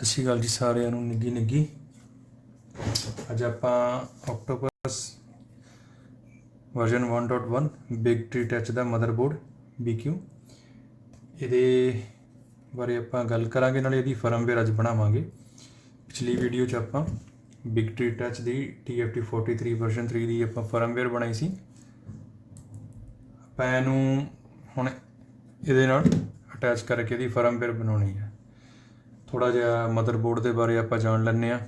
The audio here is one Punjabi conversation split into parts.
ਸਤਿ ਸ਼੍ਰੀ ਅਕਾਲ ਜੀ ਸਾਰਿਆਂ ਨੂੰ। ਨਿੱਗੀ ਨਿੱਗੀ ਅੱਜ ਆਪਾਂ octopus version 1.1 big tree touch ਦਾ ਮਦਰਬੋਰਡ BQ ਇਹਦੇ ਬਾਰੇ ਆਪਾਂ ਗੱਲ ਕਰਾਂਗੇ, ਨਾਲੇ ਇਹਦੀ ਫਰਮਵੇਅਰ ਅੱਜ ਬਣਾਵਾਂਗੇ। ਪਿਛਲੀ ਵੀਡੀਓ 'ਚ ਆਪਾਂ ਬਿਗ ਟ੍ਰੀ ਟੱਚ ਦੀ TFT 43 ਵਰਜ਼ਨ 3 ਦੀ ਆਪਾਂ ਫਰਮਵੇਅਰ ਬਣਾਈ ਸੀ। ਆਪਾਂ ਇਹਨੂੰ ਹੁਣ ਇਹਦੇ ਨਾਲ ਅਟੈਚ ਕਰਕੇ ਇਹਦੀ ਫਰਮਵੇਅਰ ਬਣਾਉਣੀ ਹੈ। ਥੋੜ੍ਹਾ ਜਿਹਾ ਮਦਰਬੋਰਡ ਦੇ ਬਾਰੇ ਆਪਾਂ ਜਾਣ ਲੈਂਦੇ ਹਾਂ।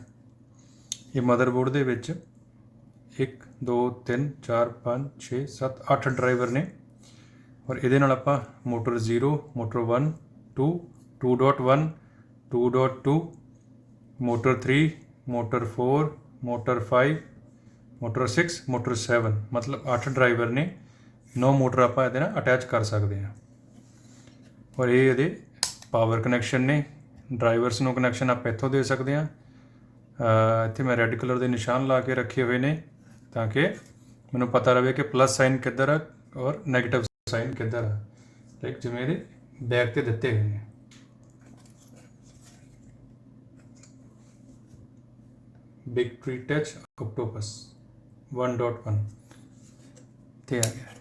ਇਹ ਮਦਰਬੋਰਡ ਦੇ ਵਿੱਚ 1 2 3 4 5 6 7 8 ਡਰਾਈਵਰ ਨੇ, ਔਰ ਇਹਦੇ ਨਾਲ ਆਪਾਂ motor 0, motor 1 2 2.1 2.2 motor 3 motor 4 motor 5 motor 6 motor 7 ਮਤਲਬ 8 ਡਰਾਈਵਰ ਨੇ। 9 ਮੋਟਰ ਆਪਾਂ ਇਹਦੇ ਨਾਲ ਅਟੈਚ ਕਰ ਸਕਦੇ ਹਾਂ, ਔਰ ਇਹ ਇਹਦੇ ਪਾਵਰ ਕਨੈਕਸ਼ਨ ਨੇ। ਡਰਾਈਵਰਸ ਨੂੰ ਕਨੈਕਸ਼ਨ ਆਪਾਂ ਇੱਥੋਂ ਦੇ ਸਕਦੇ ਹਾਂ। ਇੱਥੇ ਮੈਂ ਰੈੱਡ ਕਲਰ ਦੇ ਨਿਸ਼ਾਨ ਲਾ ਕੇ ਰੱਖੇ ਹੋਏ ਨੇ ਤਾਂ ਕਿ ਮੈਨੂੰ ਪਤਾ ਰਹੇ ਕਿ ਪਲੱਸ ਸਾਈਨ ਕਿੱਧਰ ਆ ਔਰ ਨੈਗੇਟਿਵ ਸਾਈਨ ਕਿੱਧਰ ਆ, ਲਾਈਕ ਜਿਵੇਂ ਇਹਦੇ ਬੈਕ 'ਤੇ ਦਿੱਤੇ ਹੋਏ ਨੇ। ਬਿਗ ਟ੍ਰੀ ਟੱਚ ਆਕਟੋਪਸ 1.1 ਤੇ ਆ ਗਿਆ।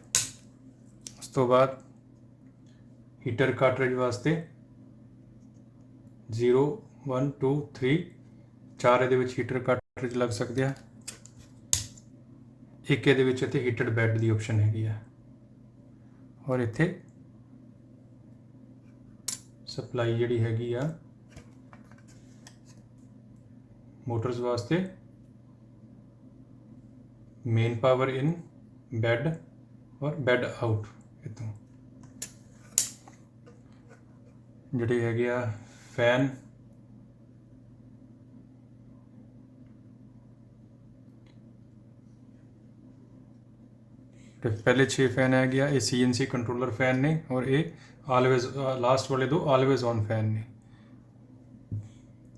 ਉਸ ਤੋਂ ਬਾਅਦ ਹੀਟਰ ਕਾਰਟ੍ਰਿਜ ਵਾਸਤੇ 0 1 2 3 4 ਇਹਦੇ ਵਿੱਚ ਹੀਟਰ ਕਾਰਟ੍ਰਿਜ ਲੱਗ ਸਕਦੇ ਆ। ਇੱਕ ਇਹਦੇ ਵਿੱਚ ਇੱਥੇ ਹੀਟਡ ਬੈੱਡ ਦੀ ਆਪਸ਼ਨ ਹੈਗੀ ਆ, ਔਰ ਇੱਥੇ ਸਪਲਾਈ ਜਿਹੜੀ ਹੈਗੀ ਆ ਮੋਟਰਸ ਵਾਸਤੇ, ਮੇਨ ਪਾਵਰ ਇਨ ਬੈੱਡ ਔਰ ਬੈੱਡ ਆਊਟ। ਇੱਥੋਂ ਜਿਹੜੇ ਹੈਗੇ ਆ ਫੈਨ, ਪਹਿਲੇ 6 ਫੈਨ ਹੈਗੇ ਆ, ਇਹ CNC ਕੰਟਰੋਲਰ ਫੈਨ ਨੇ, ਔਰ ਇਹ ਆਲਵੇਜ਼ ਲਾਸਟ ਵਾਲੇ 2 ਆਲਵੇਜ਼ ਔਨ ਫੈਨ ਨੇ।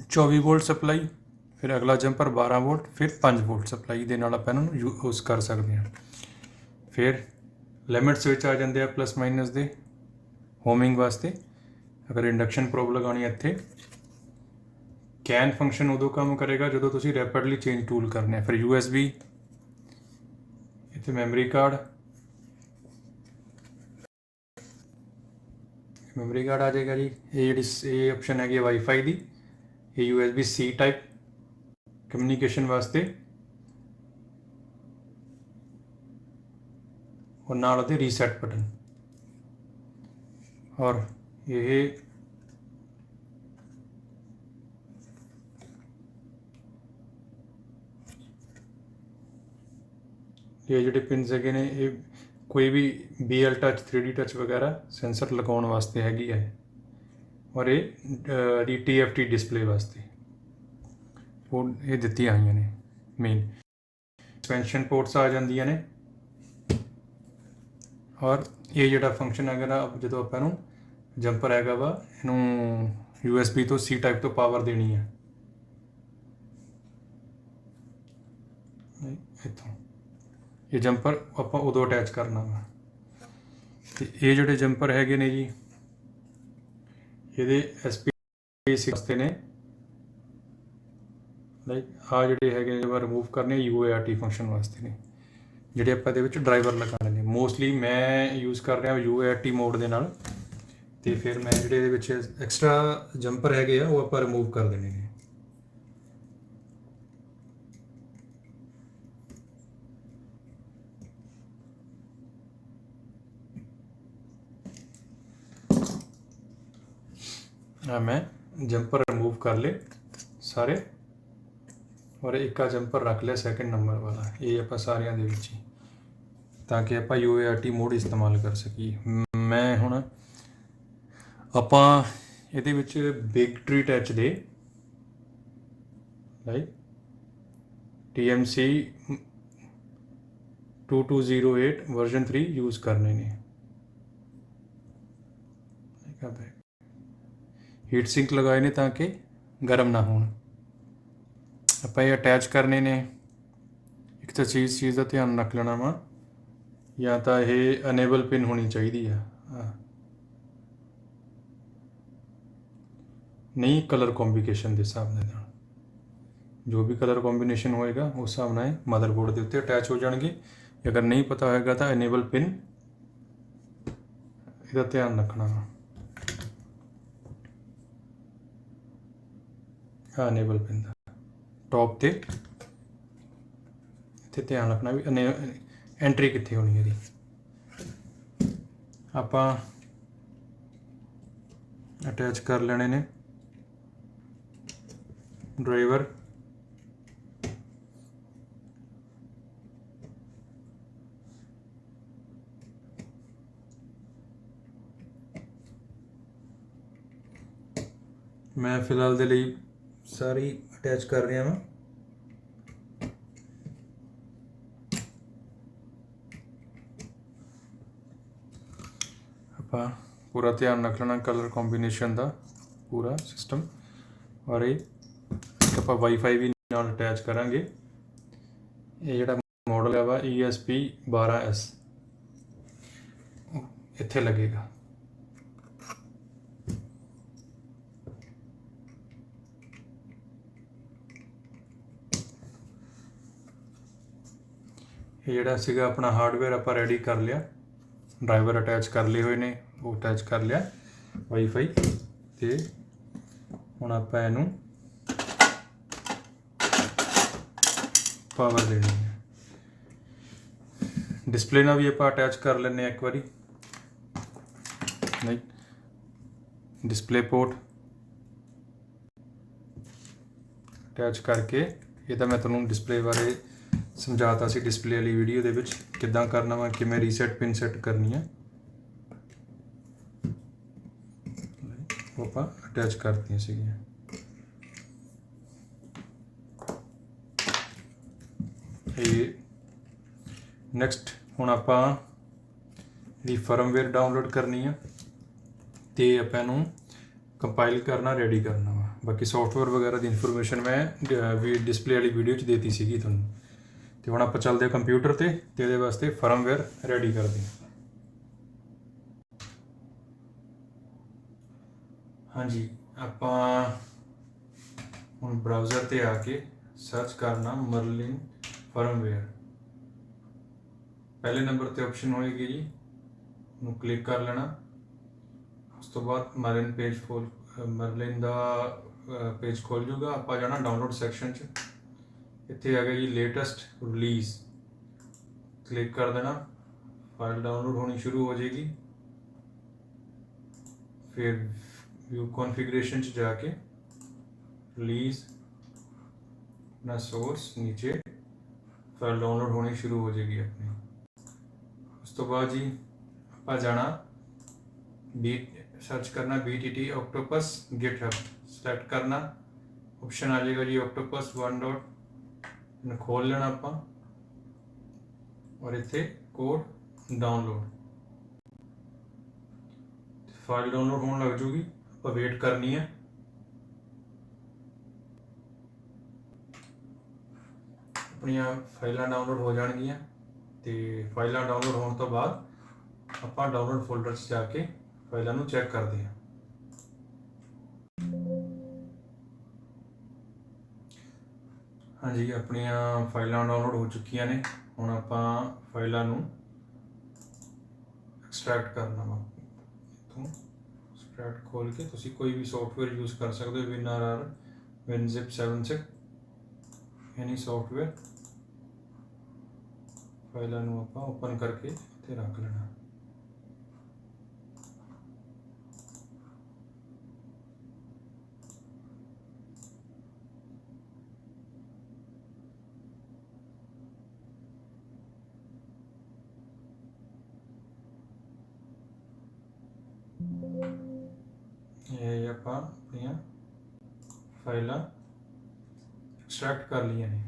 24 ਵੋਲਟ ਸਪਲਾਈ, ਫਿਰ ਅਗਲਾ ਜੰਪਰ 12 ਵੋਲਟ, ਫਿਰ 5 ਵੋਲਟ ਸਪਲਾਈ ਦੇ ਨਾਲ ਆਪਾਂ ਇਹਨਾਂ ਨੂੰ ਯੂਜ਼ ਕਰ ਸਕਦੇ ਹਾਂ। ਫਿਰ ਲਿਮਿਟ ਸਵਿਚ ਆ ਜਾਂਦੇ ਆ ਪਲੱਸ ਮਾਈਨਸ ਦੇ ਹੋਮਿੰਗ ਵਾਸਤੇ। ਅਗਰ ਇੰਡਕਸ਼ਨ ਪ੍ਰੋਬ ਲਗਾਉਣੀ ਇੱਥੇ ਕੈਨ ਫੰਕਸ਼ਨ ਉਦੋਂ ਕੰਮ ਕਰੇਗਾ ਜਦੋਂ ਤੁਸੀਂ ਰੈਪਿਡਲੀ ਚੇਂਜ ਟੂਲ ਕਰਨੇ ਆ। ਫਿਰ USB, ਇੱਥੇ ਮੈਮਰੀ ਕਾਰਡ ਆ ਜਾਏਗਾ ਜੀ। ਇਹ ਜਿਹੜੀ ਇਹ ਆਪਸ਼ਨ ਹੈਗੀ ਵਾਈਫਾਈ ਦੀ, ਇਹ USB-C ਟਾਈਪ ਕਮਿਊਨੀਕੇਸ਼ਨ ਵਾਸਤੇ, ਔਰ ਨਾਲ ਉਹਦੇ ਰੀਸੈਟ ਬਟਨ। ਔਰ ਇਹ ਜਿਹੜੇ ਪਿੰਸ ਹੈਗੇ ਨੇ, ਇਹ ਕੋਈ ਵੀ BL ਟੱਚ 3D ਟੱਚ ਵਗੈਰਾ ਸੈਂਸਰ ਲਗਾਉਣ ਵਾਸਤੇ ਹੈਗੀ ਹੈ, ਔਰ ਇਹ ਦੀ TFT ਡਿਸਪਲੇ ਵਾਸਤੇ ਉਹ ਇਹ ਦਿੱਤੀਆਂ ਹੋਈਆਂ ਨੇ। ਮੇਨ ਐਕਸਪੈਂਸ਼ਨ ਪੋਰਟਸ ਆ ਜਾਂਦੀਆਂ ਨੇ, ਔਰ ਇਹ ਜਿਹੜਾ ਫੰਕਸ਼ਨ ਹੈਗਾ ਨਾ, ਜਦੋਂ ਆਪਾਂ ਨੂੰ ਜੰਪਰ ਹੈਗਾ ਵਾ ਇਹਨੂੰ USB ਤੋਂ C ਟਾਈਪ ਤੋਂ ਪਾਵਰ ਦੇਣੀ ਹੈ ਇੱਥੋਂ, ਇਹ ਜੰਪਰ ਆਪਾਂ ਉਦੋਂ ਅਟੈਚ ਕਰਨਾ ਵਾ। ਅਤੇ ਇਹ ਜਿਹੜੇ ਜੰਪਰ ਹੈਗੇ ਨੇ ਜੀ, ਇਹਦੇ SPC ਵਾਸਤੇ ਨੇ, ਲਾਈਕ ਆਹ ਜਿਹੜੇ ਹੈਗੇ ਨੇ ਰਿਮੂਵ ਕਰਨੇ UART ਫੰਕਸ਼ਨ ਵਾਸਤੇ ਨੇ, ਜਿਹੜੇ ਆਪਾਂ ਇਹਦੇ ਵਿੱਚ ਡਰਾਈਵਰ ਲਗਾਉਣੇ ਨੇ। ਮੋਸਟਲੀ ਮੈਂ ਯੂਜ਼ ਕਰ ਰਿਹਾ UART ਮੋਡ ਦੇ ਨਾਲ, ਅਤੇ ਫਿਰ ਮੈਂ ਜਿਹੜੇ ਇਹਦੇ ਵਿੱਚ ਐਕਸਟਰਾ ਜੰਪਰ ਹੈਗੇ ਆ ਉਹ ਆਪਾਂ ਰਿਮੂਵ ਕਰ ਦੇਣੇ ਨੇ। मैं जंपर रिमूव कर ले सारे, और एक का जंपर रख लिया सेकंड नंबर वाला, ये आप सारिया दे विच ही, ताकि आप UART मोड इस्तेमाल कर सकीए। मैं हुण आपां इहदे विच बिग ट्री टच दे लाइक TMC 2208 वर्जन 3 यूज़ करने ने। हीट सिंक लगाए ने ताकि गर्म ना होण। ਆਪਾਂ ਇਹ ਅਟੈਚ ਕਰਨੇ ਨੇ। ਇੱਕ ਤਾਂ ਚੀਜ਼ ਦਾ ਧਿਆਨ ਰੱਖ ਲੈਣਾ ਵਾ, ਜਾਂ ਤਾਂ ਇਹ ਅਨੇਬਲ ਪਿਨ ਹੋਣੀ ਚਾਹੀਦੀ ਆ, नहीं कलर कॉम्बिनेशन के हिसाब के नाल, जो भी कलर कॉम्बिनेशन होएगा उस हिसाब नाल मदरबोर्ड के उत्ते अटैच हो जाएंगे। अगर नहीं पता होएगा तो इनेबल पिन इसका ध्यान रखना वा। हाँ इनेबल पिन का टॉप ते इत्थे ध्यान रखना भी एंट्री कित्थे होनी है। आपां अटैच कर लेने ने ड्राइवर, मैं फिलहाल दे लई सारी अटैच कर रहा वा। आपां पूरा ध्यान रख लेना कलर कॉम्बिनेशन का पूरा सिस्टम। और ये आपां वाईफाई भी नाल अटैच करांगे। ये जिहड़ा मॉडल है वा ESP12S इत्थे लगेगा। ये जिहड़ा सीगा अपना हार्डवेयर आपां रेडी कर लिया, ड्राइवर अटैच कर लिए हुए ने, वो अटैच कर लिया वाईफाई ते हुण आपां इहनूं पावर देनी है। डिस्पले नाल भी आपां अटैच कर लैंदे एक बारी, नहीं डिस्पले पोर्ट अटैच करके, ये तो मैं तुहानूं डिस्पले बारे समझाता सी डिस्पले वाली वीडियो दे विच किद्दां करना वा, किवें रीसैट पिन सैट करनी है, वो आपां अटैच करतीआं सीगीआं। ये नैक्सट हुण आपां दी फर्मवेयर डाउनलोड करनी है तो आपां इहनूं कंपाइल करना रेडी करना वा। बाकी सॉफ्टवेयर वगैरह की इनफॉर्मेशन मैं भी डिस्पले वाली वीडियो च देती सीगी तुहानूं। तो हुण आपां चलदे कंप्यूटर ते इहदे वास्ते फर्मवेयर रेडी करदे हां। हाँ जी, आपां हुण ब्राउज़र ते आके सर्च करना मरलिन फर्मवेयर। पहले नंबर ते ऑप्शन होएगी जी, उन्होंने क्लिक कर लेना। उस तो बाद मरलिन पेज खोल मरलिन का पेज खोल जूगा। आप जाना डाउनलोड सैक्शन च, इत्थे आ गया जी लेटेस्ट रिलीज़, क्लिक कर देना। फाइल डाउनलोड होनी शुरू हो जाएगी। फिर व्यू कॉन्फ़िगरेशन च जाके रिलीज़ अपना सोर्स, नीचे फाइल डाउनलोड होनी शुरू हो जाएगी अपनी। उस तो बाद जी आप जाना सर्च करना BTT ऑक्टोपस गिटहब, सेलेक्ट करना, ऑप्शन आ जाएगा जी ऑक्टोपस 1 डॉट, खोल लेना आप और इत्थे कोड डाउनलोड, फाइल डाउनलोड होने लग जूगी। आप वेट करनी है। अपनिया फाइलां डाउनलोड हो जाएगियां तो फाइलां डाउनलोड होने तो बाद आप डाउनलोड फोल्डर से जाके फाइलों को चैक करते हैं। हाँ जी, अपनिया फाइलां डाउनलोड हो चुकियां ने। हुण आपां फाइलां नूं एक्सट्रैक्ट करना वा। इत्थों एक्सट्रैक्ट खोल के तुसीं कोई भी सॉफ्टवेयर यूज़ कर सकते हो, WinRR, WinZip 7 एनी सॉफ्टवेयर। फाइलों नूं आपां ओपन करके इत्थे रख लेना। ये आपां अपनियां फाइलां एक्सट्रैक्ट कर लिया ने।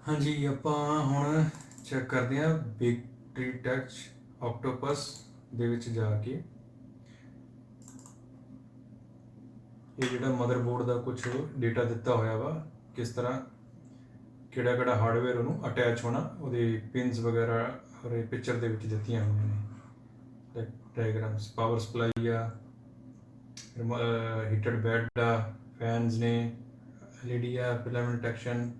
हाँ जी, आपां हुण चैक करते हैं बिग ट्री टच ऑक्टोपस दे विच जाके ये जिहड़ा मदरबोर्ड का कुछ डेटा दिता होया वा, किस तरह किहड़ा किहड़ा हार्डवेयर उन्होंने अटैच होना, वो पिनस वगैरह और पिक्चर दे विच दित्तियां होईयां ने। डायग्राम्स पावर सप्लाई आ हीटेड बेड आ फैंस ने एलईडी आ filament detection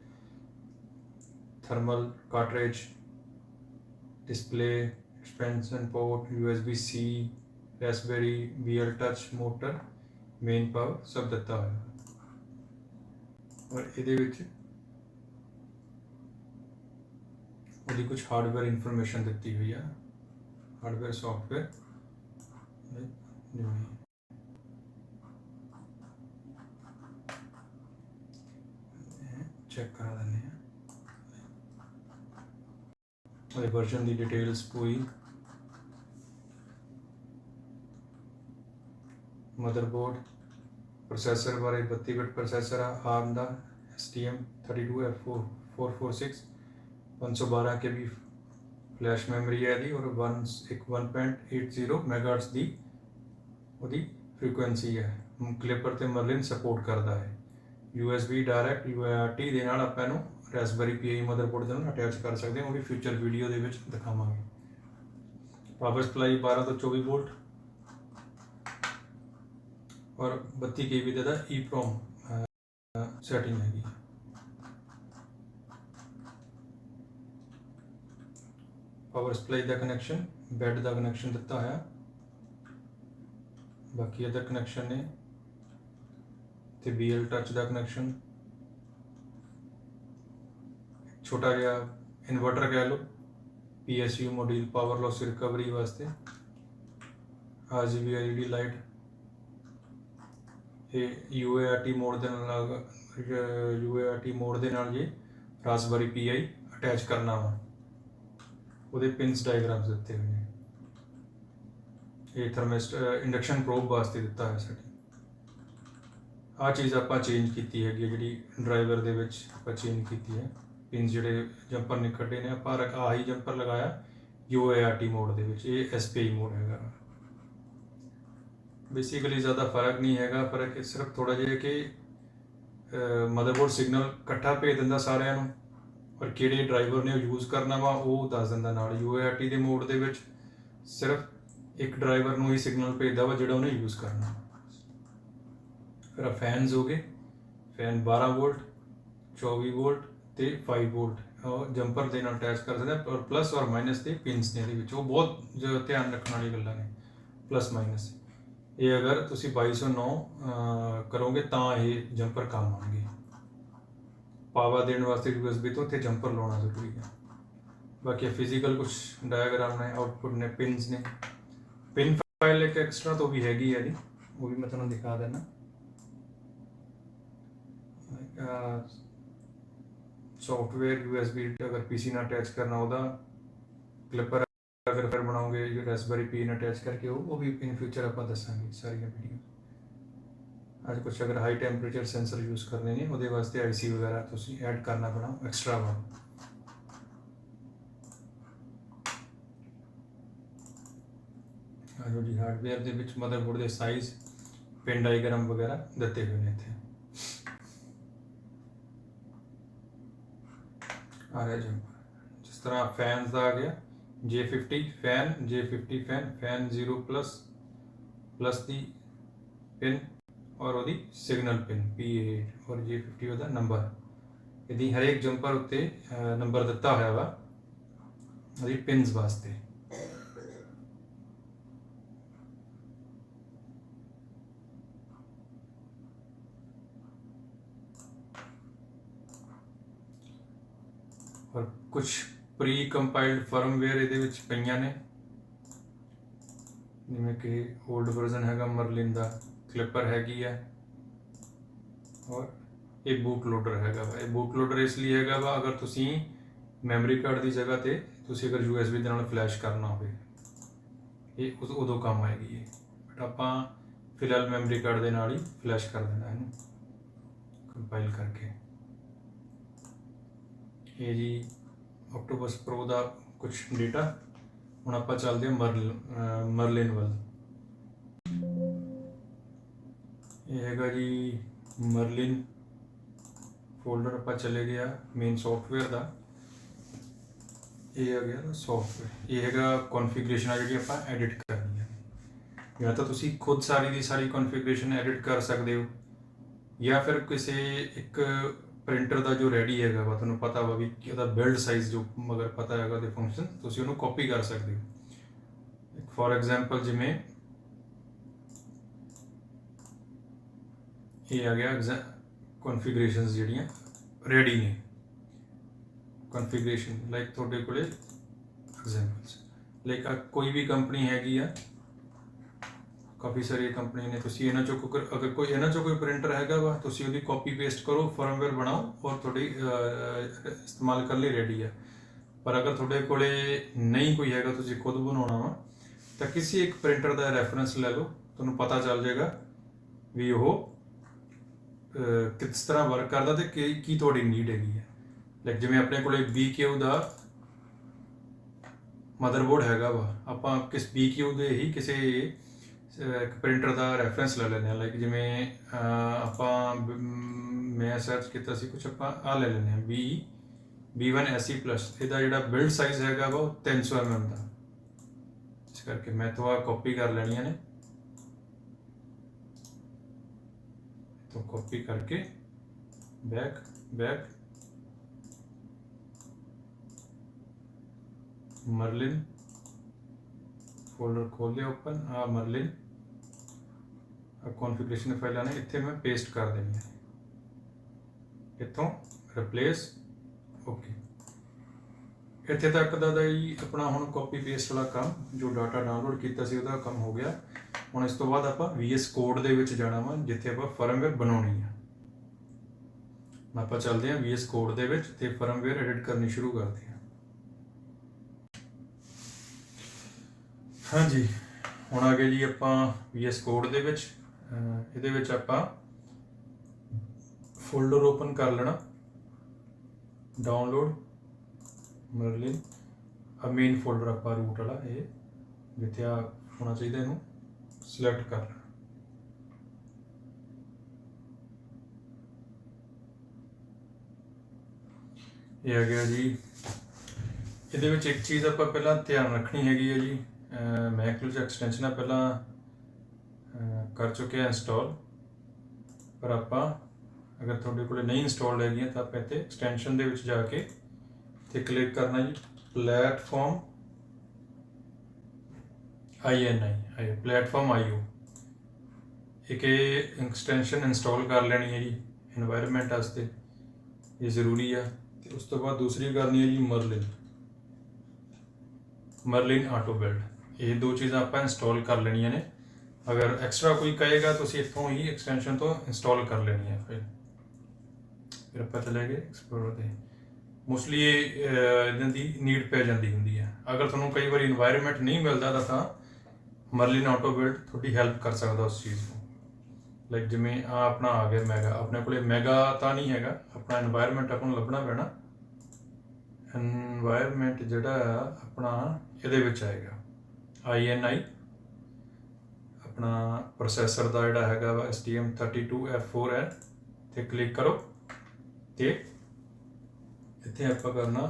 thermal cartridge display expansion port USB-C raspberry VL touch motor main power सब ਦਿੱਤਾ ਹੋਇਆ और ਇਹਦੇ ਵਿੱਚ ਉਹਦੀ ਕੁਝ ਹਾਰਡਵੇਅਰ ਇਨਫੋਰਮੇਸ਼ਨ ਦਿੱਤੀ ਹੋਈ ਆ ਹਾਰਡਵੇਅਰ ਸੌਫਟਵੇਅਰ ਚੈੱਕ ਕਰਾ ਦਿੰਦੇ ਆ ਉਹਦੇ ਵਰਜ਼ਨ ਦੀ ਡਿਟੇਲਸ ਪੂਰੀ ਮਦਰਬੋਰਡ ਪ੍ਰੋਸੈਸਰ ਬਾਰੇ 32 ਬਿਟ ਪ੍ਰੋਸੈਸਰ ਆ ARM ਦਾ STM32F446 512 KB ਫਲੈਸ਼ ਮੈਮਰੀ ਹੈ ਇਹਦੀ ਔਰ 1.80 ਮੈਗਾਹਰਟਜ਼ ਦੀ ਉਹਦੀ ਫ੍ਰੀਕੁਐਂਸੀ ਹੈ ਕਲਿਪਰ ਤੇ ਮਰਲਿਨ ਸਪੋਰਟ ਕਰਦਾ ਹੈ USB ਡਾਇਰੈਕਟ UART ਦੇ ਨਾਲ ਆਪਾਂ ਨੂੰ ਰੈਸਬਰੀ PI ਮਦਰਬੋਰਡ ਦੇ ਨਾਲ ਅਟੈਚ ਕਰ ਸਕਦੇ ਹਾਂ ਉਹ ਵੀ ਫਿਊਚਰ ਵੀਡੀਓ ਦੇ ਵਿੱਚ ਦਿਖਾਵਾਂਗੇ ਪਾਵਰ ਸਪਲਾਈ 12 ਤੋਂ 24 ਵੋਲਟ और 32 KB ਦਾ EEPROM ਸੈਟਿੰਗ ਹੈਗੀ ਪਾਵਰ ਸਪਲਾਈ ਦਾ ਕਨੈਕਸ਼ਨ ਬੈੱਡ ਦਾ ਕਨੈਕਸ਼ਨ ਦਿੱਤਾ ਹੋਇਆ ਬਾਕੀ ਅਦਰ ਕਨੈਕਸ਼ਨ ਨੇ ਤੇ VL ਟੱਚ ਦਾ ਕਨੈਕਸ਼ਨ ਛੋਟਾ ਜਿਹਾ ਇਨਵਰਟਰ ਕਹਿ ਲਓ PSU module power loss recovery ਵਾਸਤੇ RGB LED ਲਾਈਟ ਇਹ UART ਮੋਡ ਦੇ ਨਾਲ ਜੇ ਰਾਸਬਰੀ PI ਅਟੈਚ ਕਰਨਾ ਵਾ ਉਹਦੇ ਪਿੰਸ ਡਾਇਗਰਾਮਸ ਦਿੱਤੇ ਹੋਏ ਨੇ ਇਹ ਥਰਮਿਸਟ ਇੰਡਕਸ਼ਨ ਪ੍ਰੋਬ ਵਾਸਤੇ ਦਿੱਤਾ ਹੈ ਸਾਡੀ ਆਹ ਚੀਜ਼ ਆਪਾਂ ਚੇਂਜ ਕੀਤੀ ਹੈਗੀ ਜਿਹੜੀ ਡਰਾਈਵਰ ਦੇ ਵਿੱਚ ਆਪਾਂ ਚੇਂਜ ਕੀਤੀ ਹੈ ਪਿੰਸ ਜਿਹੜੇ ਜੰਪਰ ਨੇ ਕੱਢੇ ਨੇ ਆਪਾਂ ਆਹੀ ਜੰਪਰ ਲਗਾਇਆ UART ਮੋਡ ਦੇ ਵਿੱਚ ਇਹ SPI ਮੋਡ ਹੈਗਾ बेसिकली ज़्यादा फ़र्क नहीं हैगा फ़र्क सिर्फ थोड़ा जिहा कि मदरबोर्ड सिग्नल इकट्ठा भेज दिंदा सारिਆਂ ਨੂੰ और ਕਿਹੜੇ ਡਰਾਈਵਰ ਨੇ ਯੂਜ਼ ਕਰਨਾ ਵਾ ਉਹ ਦੱਸ ਦਿੰਦਾ ਨਾਲ UART ਦੇ ਮੋਡ ਦੇ ਵਿੱਚ ਸਿਰਫ ਇੱਕ ਡਰਾਈਵਰ ਨੂੰ ਹੀ ਸਿਗਨਲ ਭੇਜਦਾ ਵਾ ਜਿਹੜਾ ਉਹਨੇ ਯੂਜ਼ ਕਰਨਾ ਫਿਰ ਫੈਨਸ ਹੋ ਗਏ ਫੈਨ 12 ਵੋਲਟ 24 ਵੋਲਟ ਤੇ 5 ਵੋਲਟ ਉਹ ਜੰਪਰ ਦੇ ਨਾਲ ਅਟੈਚ ਕਰ ਸਕਦੇ ਔਰ ਪਲੱਸ ਔਰ ਮਾਈਨਸ ਦੇ ਪਿੰਸ ਨੇ ਇਹਦੇ ਵਿੱਚ ਉਹ ਬਹੁਤ ਧਿਆਨ ਰੱਖਣ ਵਾਲੀ ਗੱਲਾਂ ਨੇ ਪਲੱਸ ਮਾਈਨਸ ਇਹ ਅਗਰ ਤੁਸੀਂ 2209 ਕਰੋਗੇ ਤਾਂ ਇਹ ਜੰਪਰ ਕੰਮ ਆਉਣਗੇ ਪਾਵਰ ਦੇਣ ਵਾਸਤੇ USB ਤੋਂ ਉੱਥੇ ਜੰਪਰ ਲਾਉਣਾ ਜ਼ਰੂਰੀ ਹੈ ਬਾਕੀ ਫਿਜ਼ੀਕਲ ਕੁਝ ਡਾਇਗਰਾਮ ਨੇ ਆਊਟਪੁੱਟ ਨੇ ਪਿੰਸ ਨੇ ਪਿਨ ਫਾਈਲ ਇੱਕ ਐਕਸਟਰਾ ਤੋਂ ਵੀ ਹੈਗੀ ਹੈ ਜੀ ਉਹ ਵੀ ਮੈਂ ਤੁਹਾਨੂੰ ਦਿਖਾ ਦਿੰਦਾ ਸੌਫਟਵੇਅਰ USB ਅਗਰ PC ਨਾਲ ਅਟੈਚ ਕਰਨਾ ਉਹਦਾ ਕਲਿੱਪਰ अगर फिर बनाओगे जो रास्पबेरी PI अटैच करके वो भी इन फ्यूचर आप दसांगे सारी वीडियो आज कुछ अगर हाई टैंपरेचर सेंसर यूज़ करने ने वो वास्ते IC वगैरह तुसी ऐड करना पैना एक्स्ट्रा वा जो जी हार्डवेयर ਦੇ ਵਿੱਚ ਮਦਰਬੋਰਡ ਦੇ ਸਾਈਜ਼ ਪਿਨ ਡਾਇਗਰਾਮ ਵਗੈਰਾ ਦਿੱਤੇ ਹੋਏ ਨੇ ਇੱਥੇ ਆ ਰਿਹਾ ਜਿਸ ਤਰ੍ਹਾਂ ਫੈਨਸ ਦਾ ਆ ਗਿਆ J50 fan fan 0 plus ਦੀ ਪਿਨ ਔਰ ਉਹਦੀ ਸਿਗਨਲ ਪਿਨ P8 ਔਰ J50 ਉਹਦਾ ਨੰਬਰ ਇਹਦੀ ਹਰੇਕ ਜੰਪਰ ਉੱਤੇ ਨੰਬਰ ਦਿੱਤਾ ਹੋਇਆ ਵਾ ਉਹਦੀ ਪਿੰਸ ਵਾਸਤੇ ਔਰ ਕੁਝ ਪ੍ਰੀ ਕੰਪਾਈਲਡ ਫਰਮਵੇਅਰ ਇਹਦੇ ਵਿੱਚ ਪਈਆਂ ਨੇ ਜਿਵੇਂ ਕਿ 올ਡ ਵਰਜ਼ਨ ਹੈਗਾ ਮਰਲਿਨ ਦਾ ਕਲਿੱਪਰ ਹੈਗੀ ਆ ਔਰ ਇਹ ਬੂਟ ਲੋਡਰ ਹੈਗਾ ਵਾ ਇਹ ਬੂਟ ਲੋਡਰ ਇਸ ਲਈ ਹੈਗਾ ਵਾ ਅਗਰ ਤੁਸੀਂ ਮੈਮਰੀ ਕਾਰਡ ਦੀ ਜਗ੍ਹਾ ਤੇ ਤੁਸੀਂ ਅਗਰ USB ਦੇ ਨਾਲ ਫਲੈਸ਼ ਕਰਨਾ ਹੋਵੇ ਇਹ ਉਦੋਂ ਕੰਮ ਆਏਗੀ ਇਹ ਬਟ ਆਪਾਂ ਫਿਲਹਾਲ ਮੈਮਰੀ ਕਾਰਡ ਦੇ ਨਾਲ ਹੀ ਫਲੈਸ਼ ਕਰ ਦੇਣਾ ਇਹਨੂੰ ਕੰਪਾਈਲ ਕਰਕੇ ਇਹ ਜੀ ऑक्टोपस प्रो ਦਾ ਕੁਝ ਡੇਟਾ ਹੁਣ ਆਪਾਂ ਚੱਲਦੇ ਹਾਂ ਮਰਲਿਨ ਵੱਲ ਇਹ ਹੈਗਾ ਜੀ ਮਰਲਿਨ ਫੋਲਡਰ ਆਪਾਂ ਚਲੇ ਗਿਆ ਮੇਨ ਸੌਫਟਵੇਅਰ ਦਾ ਇਹ ਆ ਗਿਆ ਨਾ ਸੌਫਟਵੇਅਰ, ਇਹ ਹੈਗਾ ਕੌਨਫੀਗਰੇਸ਼ਨ ਆ ਜਿਹੜੀ ਆਪਾਂ ਐਡਿਟ ਕਰਨੀ ਹੈ। ਜਾਂ ਤਾਂ ਤੁਸੀਂ ਖੁਦ ਸਾਰੀ ਦੀ ਸਾਰੀ ਕੌਨਫੀਗਰੇਸ਼ਨ ਐਡਿਟ ਕਰ ਸਕਦੇ ਹੋ, ਜਾਂ ਫਿਰ ਕਿਸੇ ਇੱਕ ਪ੍ਰਿੰਟਰ ਦਾ ਜੋ ਰੈਡੀ ਹੈਗਾ ਵਾ, ਤੁਹਾਨੂੰ ਪਤਾ ਵਾ ਵੀ ਉਹਦਾ ਬਿਲਡ ਸਾਈਜ਼ ਜੋ ਮਗਰ ਪਤਾ ਹੈਗਾ ਉਹਦੇ ਫੰਕਸ਼ਨ, ਤੁਸੀਂ ਉਹਨੂੰ ਕਾਪੀ ਕਰ ਸਕਦੇ ਹੋ। ਫੋਰ ਐਗਜ਼ਾਮਪਲ ਜਿਵੇਂ ਇਹ ਆ ਗਿਆ ਕੌਨਫੀਗਰੇਸ਼ਨਸ ਜਿਹੜੀਆਂ ਰੈਡੀ ਨੇ। ਕੌਨਫੀਗਰੇਸ਼ਨ ਲਾਈਕ ਤੁਹਾਡੇ ਕੋਲੇ ਐਗਜ਼ਾਮਪਲਸ ਲਾਈਕ ਕੋਈ ਵੀ ਕੰਪਨੀ ਹੈਗੀ ਆ, ਕਾਫੀ ਸਾਰੀ ਕੰਪਨੀ ਨੇ, ਤੁਸੀਂ ਇਹਨਾਂ ਚੋਂ ਅਗਰ ਕੋਈ ਇਹਨਾਂ ਚੋਂ ਕੋਈ ਪ੍ਰਿੰਟਰ ਹੈਗਾ ਵਾ, ਤੁਸੀਂ ਉਹਦੀ ਕਾਪੀ ਪੇਸਟ ਕਰੋ, ਫਰਮਵੇਅਰ ਬਣਾਓ ਔਰ ਤੁਹਾਡੀ ਇਸਤੇਮਾਲ ਕਰਨ ਲਈ ਰੈਡੀ ਆ। ਪਰ ਅਗਰ ਤੁਹਾਡੇ ਕੋਲੇ ਨਹੀਂ ਕੋਈ ਹੈਗਾ, ਤੁਸੀਂ ਖੁਦ ਬਣਾਉਣਾ ਵਾ, ਤਾਂ ਕਿਸੇ ਇੱਕ ਪ੍ਰਿੰਟਰ ਦਾ ਰੈਫਰੈਂਸ ਲੈ ਲਓ, ਤੁਹਾਨੂੰ ਪਤਾ ਚੱਲ ਜਾਏਗਾ ਵੀ ਉਹ ਕਿਸ ਤਰ੍ਹਾਂ ਵਰਕ ਕਰਦਾ ਤੇ ਕੀ ਤੁਹਾਡੀ ਨੀਡ ਹੈਗੀ ਹੈ। ਲਾਈਕ ਜਿਵੇਂ ਆਪਣੇ ਕੋਲੇ BQ ਦਾ ਮਦਰਬੋਰਡ ਹੈਗਾ ਵਾ, ਆਪਾਂ ਕਿਸ BQ ਦੇ ਹੀ ਕਿਸੇ ਇੱਕ ਪ੍ਰਿੰਟਰ ਦਾ ਰੈਫਰੈਂਸ ਲੈ ਲੈਂਦੇ ਹਾਂ। ਲਾਈਕ ਜਿਵੇਂ ਆਪਾਂ ਮੈਂ ਸਰਚ ਕੀਤਾ ਸੀ ਕੁਛ, ਆਪਾਂ ਆ ਲੈ ਲੈਂਦੇ ਹਾਂ B1 SE+, ਇਹਦਾ ਜਿਹੜਾ ਬਿਲਡ ਸਾਈਜ਼ ਹੈਗਾ ਵਾ ਉਹ 300 mm ਦਾ। ਇਸ ਕਰਕੇ ਮੈਂ ਤੋਂ ਆ ਕਾਪੀ ਕਰ ਲੈਣੀਆਂ ਨੇ, तो कॉपी करके बैक मर्लिन फोल्डर खोल लिया ओपन, मर्लिन कॉन्फ़िगरेशन फाइल आने इतने मैं पेस्ट कर देनी है, इतों रिप्लेस ओके। ਇੱਥੇ ਤੱਕ ਦਾ ਹੀ ਆਪਣਾ ਹੁਣ ਕਾਪੀ ਪੇਸਟ ਵਾਲਾ ਕੰਮ, ਜੋ ਡਾਟਾ ਡਾਊਨਲੋਡ ਕੀਤਾ ਸੀ ਉਹਦਾ ਕੰਮ ਹੋ ਗਿਆ। ਹੁਣ ਇਸ ਤੋਂ ਬਾਅਦ ਆਪਾਂ VS ਕੋਡ ਦੇ ਵਿੱਚ ਜਾਣਾ ਵਾ, ਜਿੱਥੇ ਆਪਾਂ ਫਰਮਵੇਅਰ ਬਣਾਉਣੀ ਆ। ਆਪਾਂ ਚੱਲਦੇ ਹਾਂ VS ਕੋਡ ਦੇ ਵਿੱਚ ਤੇ ਫਰਮਵੇਅਰ ਐਡਿਟ ਕਰਨੀ ਸ਼ੁਰੂ ਕਰਦੇ ਹਾਂ। ਹਾਂਜੀ, ਹੁਣ ਆ ਗਏ ਜੀ ਆਪਾਂ VS ਕੋਡ ਦੇ ਵਿੱਚ। ਇਹਦੇ ਵਿੱਚ ਆਪਾਂ ਫੋਲਡਰ ਓਪਨ ਕਰ ਲੈਣਾ, ਡਾਊਨਲੋਡ ਮਰਲਿਨ ਮੇਨ ਫੋਲਡਰ ਆਪਾਂ ਰੂਟ ਵਾਲਾ, ਇਹ ਜਿੱਥੇ ਆ ਹੋਣਾ ਚਾਹੀਦਾ, ਇਹਨੂੰ ਸਿਲੈਕਟ ਕਰ ਲੈਣਾ। ਇਹ ਆ ਗਿਆ ਜੀ। ਇਹਦੇ ਵਿੱਚ ਇੱਕ ਚੀਜ਼ ਆਪਾਂ ਪਹਿਲਾਂ ਧਿਆਨ ਰੱਖਣੀ ਹੈਗੀ ਹੈ ਜੀ, ਮੈਕ ਚ ਐਕਸਟੈਂਸ਼ਨਾਂ ਪਹਿਲਾਂ ਕਰ ਚੁੱਕੇ ਆ ਇੰਸਟਾਲ, ਪਰ ਆਪਾਂ ਅਗਰ ਤੁਹਾਡੇ ਕੋਲ ਨਹੀਂ ਇੰਸਟਾਲਡ ਹੈਗੀਆਂ ਤਾਂ ਆਪਾਂ ਇੱਥੇ ਐਕਸਟੈਂਸ਼ਨ ਦੇ ਵਿੱਚ ਜਾ ਕੇ ਤੇ ਕਲਿੱਕ ਕਰਨਾ ਜੀ, ਪਲੇਟਫਾਰਮ INI ਪਲੇਟਫਾਰਮ IO। ਇੱਕ ਇਹ ਐਕਸਟੈਂਸ਼ਨ ਇੰਸਟਾਲ ਕਰ ਲੈਣੀ ਹੈ ਜੀ ਇਨਵਾਇਰਨਮੈਂਟ ਵਾਸਤੇ, ਇਹ ਜ਼ਰੂਰੀ ਆ। ਤੇ ਉਸ ਤੋਂ ਬਾਅਦ ਦੂਸਰੀ ਕਰਨੀ ਹੈ ਜੀ ਮਰਲਿਨ ਆਟੋ ਬਿਲਡ। ਇਹ ਦੋ ਚੀਜ਼ਾਂ ਆਪਾਂ ਇੰਸਟਾਲ ਕਰ ਲੈਣੀਆਂ ਨੇ। ਅਗਰ ਐਕਸਟਰਾ ਕੋਈ ਕਹੇਗਾ ਤੁਸੀਂ ਇੱਥੋਂ ਹੀ ਐਕਸਟੈਂਸ਼ਨ ਤੋਂ ਇੰਸਟਾਲ ਕਰ ਲੈਣੀ ਹੈ। ਫਿਰ ਆਪਾਂ ਚਲੇ ਗਏ ਐਕਸਪਲੋਰਰ ਤੇ। ਮੋਸਟਲੀ ਇਹ ਇਹਨਾਂ ਦੀ ਨੀਡ ਪੈ ਜਾਂਦੀ ਹੁੰਦੀ ਹੈ। ਅਗਰ ਤੁਹਾਨੂੰ ਕਈ ਵਾਰੀ ਇਨਵਾਇਰਨਮੈਂਟ ਨਹੀਂ ਮਿਲਦਾ ਤਾਂ ਮਰਲਿਨ ਆਟੋ ਬਿਲਡ ਤੁਹਾਡੀ ਹੈਲਪ ਕਰ ਸਕਦਾ ਉਸ ਚੀਜ਼ ਨੂੰ। ਲਾਈਕ ਜਿਵੇਂ ਆ ਆਪਣਾ ਆ ਗਿਆ ਮੈਗਾ, ਆਪਣੇ ਕੋਲੇ ਮੈਗਾ ਤਾਂ ਨਹੀਂ ਹੈਗਾ, ਆਪਣਾ ਇਨਵਾਇਰਨਮੈਂਟ ਆਪਾਂ ਨੂੰ ਲੱਭਣਾ ਪੈਣਾ। ਇਨਵਾਇਰਨਮੈਂਟ ਜਿਹੜਾ ਆਪਣਾ ਇਹਦੇ ਵਿੱਚ ਆਏਗਾ INI, ਆਪਣਾ ਪ੍ਰੋਸੈਸਰ ਦਾ ਜਿਹੜਾ ਹੈਗਾ ਵਾ STM32F4N ਤੇ ਕਲਿੱਕ ਕਰੋ ਤੇ ਇੱਥੇ ਆਪਾਂ ਕਰਨਾ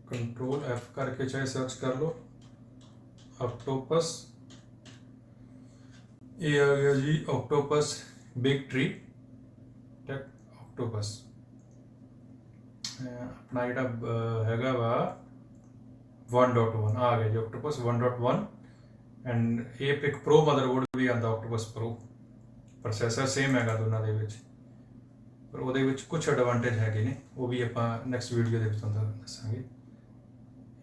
ਕੰਟਰੋਲ F ਕਰਕੇ ਚਾਹੇ ਸਰਚ ਕਰ ਲਓ ਆਕਟੋਪਸ। ਇਹ ਆ ਗਿਆ ਜੀ octopus big tree tech octopus. ਆਪਣਾ ਜਿਹੜਾ ਹੈਗਾ ਵਾ 1.1 ਆ ਗਿਆ ਜੀ ਆਕਟੋਪਸ 1.1 ਐਂਡ ਇਹ ਇੱਕ ਪ੍ਰੋ ਮਦਰਬੋਰਡ ਵੀ ਆਉਂਦਾ ਆਕਟੋਪਸ ਪ੍ਰੋ। ਪ੍ਰੋਸੈਸਰ ਸੇਮ ਹੈਗਾ ਦੋਨਾਂ ਦੇ ਵਿੱਚ, ਪਰ ਉਹਦੇ ਵਿੱਚ ਕੁਝ ਐਡਵਾਂਟੇਜ ਹੈਗੇ ਨੇ, ਉਹ ਵੀ ਆਪਾਂ ਨੈਕਸਟ ਵੀਡੀਓ ਦੇ ਵਿੱਚ ਤੁਹਾਨੂੰ ਦੱਸਾਂਗੇ।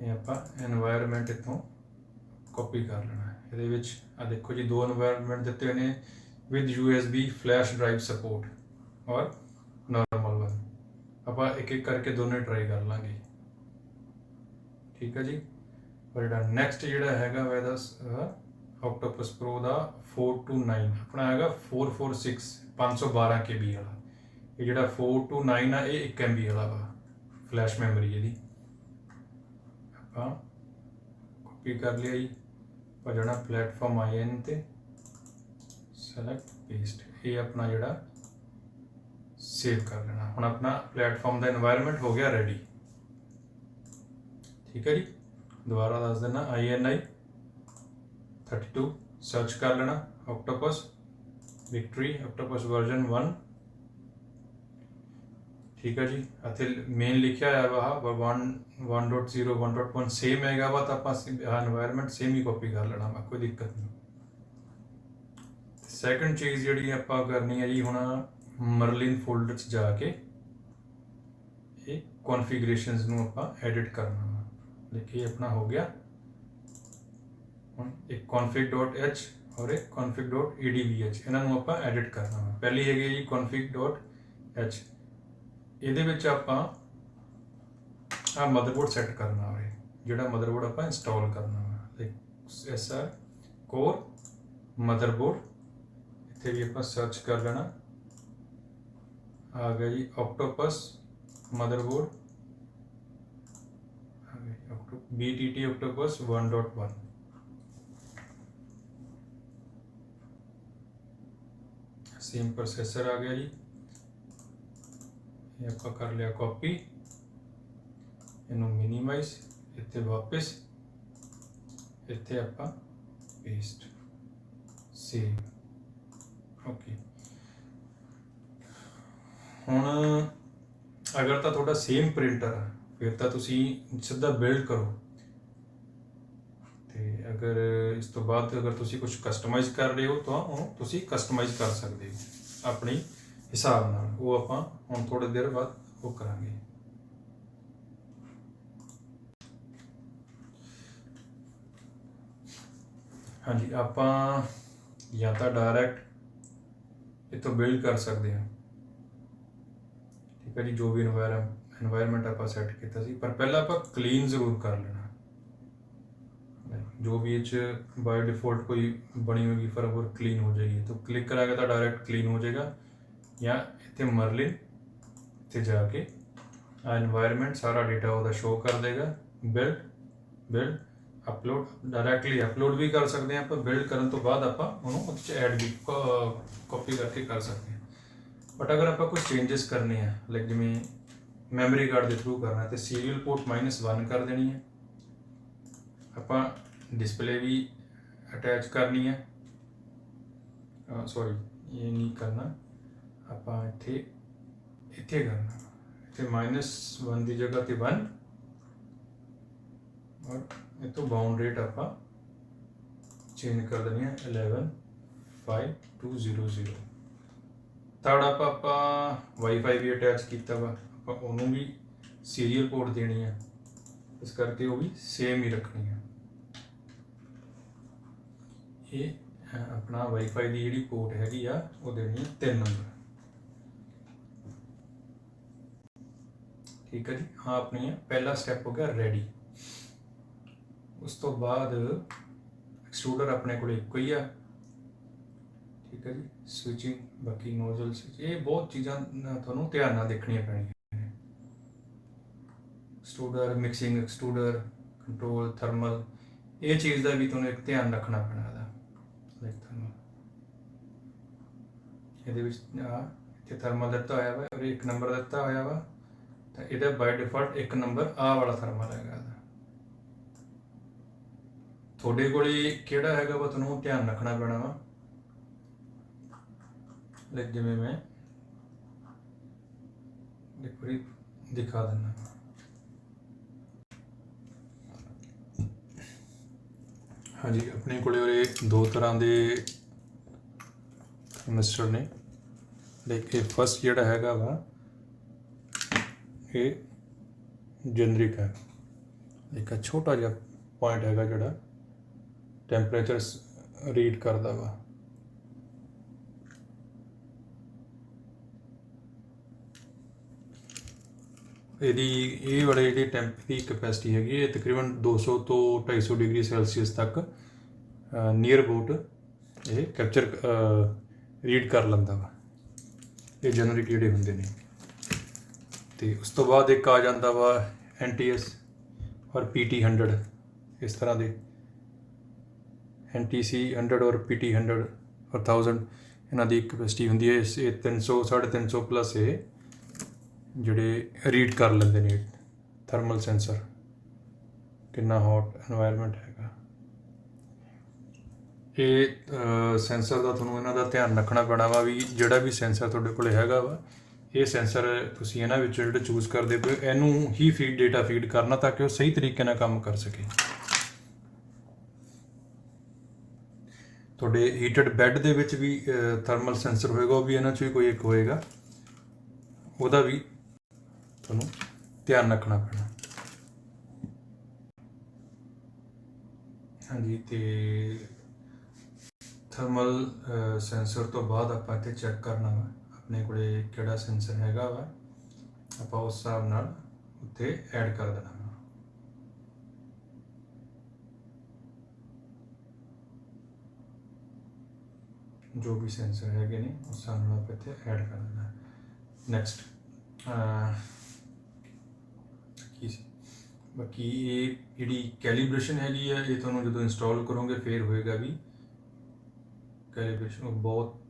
ਇਹ ਆਪਾਂ ਐਨਵਾਇਰਨਮੈਂਟ ਇੱਥੋਂ ਕਾਪੀ ਕਰ ਲੈਣਾ। ਇਹਦੇ ਵਿੱਚ ਆ ਦੇਖੋ ਜੀ ਦੋ ਐਨਵਾਇਰਨਮੈਂਟ ਦਿੱਤੇ ਹੋਏ ਨੇ with USB flash drive support ਔਰ ਨੋਰਮਲ ਵਨ। ਆਪਾਂ ਇੱਕ ਇੱਕ ਕਰਕੇ ਦੋਨੇ ਟਰਾਈ ਕਰ ਲਾਂਗੇ, ਠੀਕ ਹੈ ਜੀ। ਪਰ ਜਿਹੜਾ ਨੈਕਸਟ ਜਿਹੜਾ ਹੈਗਾ ਵਾ ਇਹਦਾ ਆਕਟੋਪਸ ਪ੍ਰੋ ਦਾ 429 ਆਪਣਾ ਹੈਗਾ 446 512 KB ਵਾਲਾ। ਇਹ ਜਿਹੜਾ 429 ਆ ਇਹ 1 MB ਵਾਲਾ ਵਾ ਫਲੈਸ਼ ਮੈਮਰੀ ਇਹਦੀ। ਆਪਾਂ ਕਾਪੀ ਕਰ ਲਿਆ ਜੀ, ਪਰ ਜਿਹੜਾ ਪਲੇਟਫਾਰਮ IN ਤੇ ਸੈਲੈਕਟ ਪੇਸਟ, ਇਹ ਆਪਣਾ ਜਿਹੜਾ ਸੇਵ ਕਰ ਲੈਣਾ। ਹੁਣ ਆਪਣਾ ਪਲੇਟਫਾਰਮ ਦਾ ਇਨਵਾਇਰਨਮੈਂਟ ਹੋ ਗਿਆ ਰੈਡੀ, ठीक है जी। दोबारा दस देना INI 32 सर्च कर लेना ऑक्टोपस विक्ट्री ऑक्टोपस वर्जन 1 ठीक है जी। इत्थे मेन लिखा है वा 1.0 1.1 सेम हैगा वा तो आप एनवायरनमेंट सेम ही कॉपी कर लेना वा कोई दिक्कत नहीं। सैकेंड चीज़ जी आप करनी है जी हुण मरलिन फोल्डर च जाके ये कॉन्फिगरेशनस नूं आपां एडिट करना वा। देखिए अपना हो गया एक config.h और एक config.edvh इन्हों आप एडिट करना वा। पहली है जी config.h ये आप मदरबोर्ड सैट करना है जोड़ा मदरबोर्ड आप इंस्टॉल करना वा। SR कोर मदरबोर्ड इतने भी आप सर्च कर लेना आ गया जी Octopus motherboard BTT Octopus 1.1 same processor आ गया जी। ये आप कर लिया कॉपी इनू मिनीमाइज इतने वापस इतने आप पेस्ट सेव ओके। हुण अगर तो थोड़ा सेम प्रिंटर है फिर तो तुसी सीधा बिल्ड करो ते अगर इस तो बाद अगर तुसी कुछ कस्टमाइज कर रहे हो तो तुसी कस्टमाइज कर सकते हो अपने हिसाब नाल। वो आपां हुण थोड़ी देर बाद वो करांगे। हाँ जी आपां या तो डायरैक्ट इतों बिल्ड कर सकते हैं ठीक है जी। जो भी एनवायरनमेंट आप सैट किया सी पर पहला आप क्लीन जरूर कर लेना जो भी बाय डिफॉल्ट कोई बनी होगी फिर वो क्लीन हो जाएगी तो क्लिक कराएगा तो डायरेक्ट क्लीन हो जाएगा। या इतने मरलिन इतने जाके एनवायरनमेंट सारा डेटा वो शो कर देगा। बिल्ड अपलोड डायरैक्टली अपलोड भी कर सकते हैं आप बिल्ड करने तो बाद आप ऐड भी कॉपी करके कर सकते हैं। बट अगर आप कुछ चेंजेस करने हैं लाइक जिमें मैमरी कार्ड के थ्रू करना है तो सीरियल पोर्ट -1 कर देनी है। आप डिस्प्ले भी अटैच करनी है सॉरी ये नहीं करना आप इतने करना इतने -1 की जगह तो 1 और इतों बाउंड रेट आप चेंज कर देनी है 115200। थर्ड आप वाईफाई भी अटैच किया वा उन्होंने भी सीरियल पोर्ट देनी है इस करके वो भी सेम ही रखनी है। ये अपना वाईफाई की जी पोर्ट हैगी आ वो देनी है 3 नंबर ठीक है जी। हाँ अपनी पहला स्टैप हो गया रेडी। उस तो बाद एक्सट्रूडर अपने को एक ही है ठीक है जी। स्विचिंग बाकी नोजल स्विच ये बहुत चीज़ा थोड़ा ध्यान नाल देखनियां पैणियां। Extruder mixing extruder control thermal ये चीज़ का भी तुहानूं एक ध्यान रखना पैना ये थर्मल दिता होया वा और 1 नंबर दिता होया वा तो ये बाय डिफॉल्ट 1 नंबर आ वाला थर्मल है थोड़े को केड़ा है वा तुहानूं ध्यान रखना पैना वा। लाइक जिमें मैं देखो दिखा देना हाँ जी। अपने को 2 तरह के थर्मिस्टर ने लाइक ये फर्स्ट जोड़ा हैगा वा ये जनरिक है एक छोटा जिहा पॉइंट हैगा जोड़ा टैंपरेचर रीड करता वा। ये वाले जी टैंप की कैपेसिटी हैगी ये तकरीबन 200 तो 250 डिग्री सैल्सीयस तक नीयर अबाउट ये कैप्चर रीड कर लेंदा वा ये जनरिक जोड़े होंगे ने। तो उस तो बाद एक आ जाता वा NTS और PT 100 इस तरह के NTC 100 और PT 100 और 1000 इन्हों की कैपेसिटी होंगी है। ये 300 350 प्लस ये जोड़े रीड कर लेंगे ने थर्मल सेंसर ਕਿੰਨਾ ਹੌਟ এনवायरमेंट ਹੈਗਾ। ਇਹ ਸੈਂਸਰ ਦਾ ਤੁਹਾਨੂੰ ਇਹਨਾਂ ਦਾ ਧਿਆਨ ਰੱਖਣਾ ਪੈਣਾ ਵਾ ਵੀ ਜਿਹੜਾ ਵੀ ਸੈਂਸਰ ਤੁਹਾਡੇ ਕੋਲ ਹੈਗਾ ਵਾ, ਇਹ ਸੈਂਸਰ ਤੁਸੀਂ ਇਹਨਾਂ ਵਿੱਚੋਂ ਜਿਹੜੇ ਚੂਜ਼ ਕਰਦੇ ਪਏ ਇਹਨੂੰ ਹੀ ਡੇਟਾ ਫੀਡ ਕਰਨਾ ਤਾਂ ਕਿ ਉਹ ਸਹੀ ਤਰੀਕੇ ਨਾਲ ਕੰਮ ਕਰ ਸਕੇ। ਤੁਹਾਡੇ ਹੀਟਡ ਬੈੱਡ ਦੇ ਵਿੱਚ ਵੀ ਥਰਮਲ ਸੈਂਸਰ ਹੋਏਗਾ, ਉਹ ਵੀ ਇਹਨਾਂ 'ਚੋਂ ਹੀ ਕੋਈ ਇੱਕ ਹੋਏਗਾ, ਉਹਦਾ ਵੀ ਤੁਹਾਨੂੰ ਧਿਆਨ ਰੱਖਣਾ ਪੈਣਾ। ਹਾਂਜੀ, ਤੇ ਥਰਮਲ ਸੈਂਸਰ ਤੋਂ ਬਾਅਦ ਆਪਾਂ ਇੱਥੇ ਚੈੱਕ ਕਰਨਾ ਵਾ ਆਪਣੇ ਕੋਲੇ ਕਿਹੜਾ ਸੈਂਸਰ ਹੈਗਾ ਵਾ, ਆਪਾਂ ਉਸ ਹਿਸਾਬ ਨਾਲ ਉੱਥੇ ਐਡ ਕਰ ਦੇਣਾ ਵਾ। ਜੋ ਵੀ ਸੈਂਸਰ ਹੈਗੇ ਨੇ ਉਸ ਹਿਸਾਬ ਨਾਲ ਆਪਾਂ ਇੱਥੇ ਐਡ ਕਰ ਦੇਣਾ। ਨੈਕਸਟ ਕੀ ਸੀ ਬਾਕੀ ਇਹ ਜਿਹੜੀ ਕੈਲੀਬ੍ਰੇਸ਼ਨ ਹੈਗੀ ਆ, ਇਹ ਤੁਹਾਨੂੰ ਜਦੋਂ ਇੰਸਟਾਲ ਕਰੋਗੇ ਫਿਰ ਹੋਏਗਾ ਵੀ ਕੈਲੀਬ੍ਰੇਸ਼ਨ ਬਹੁਤ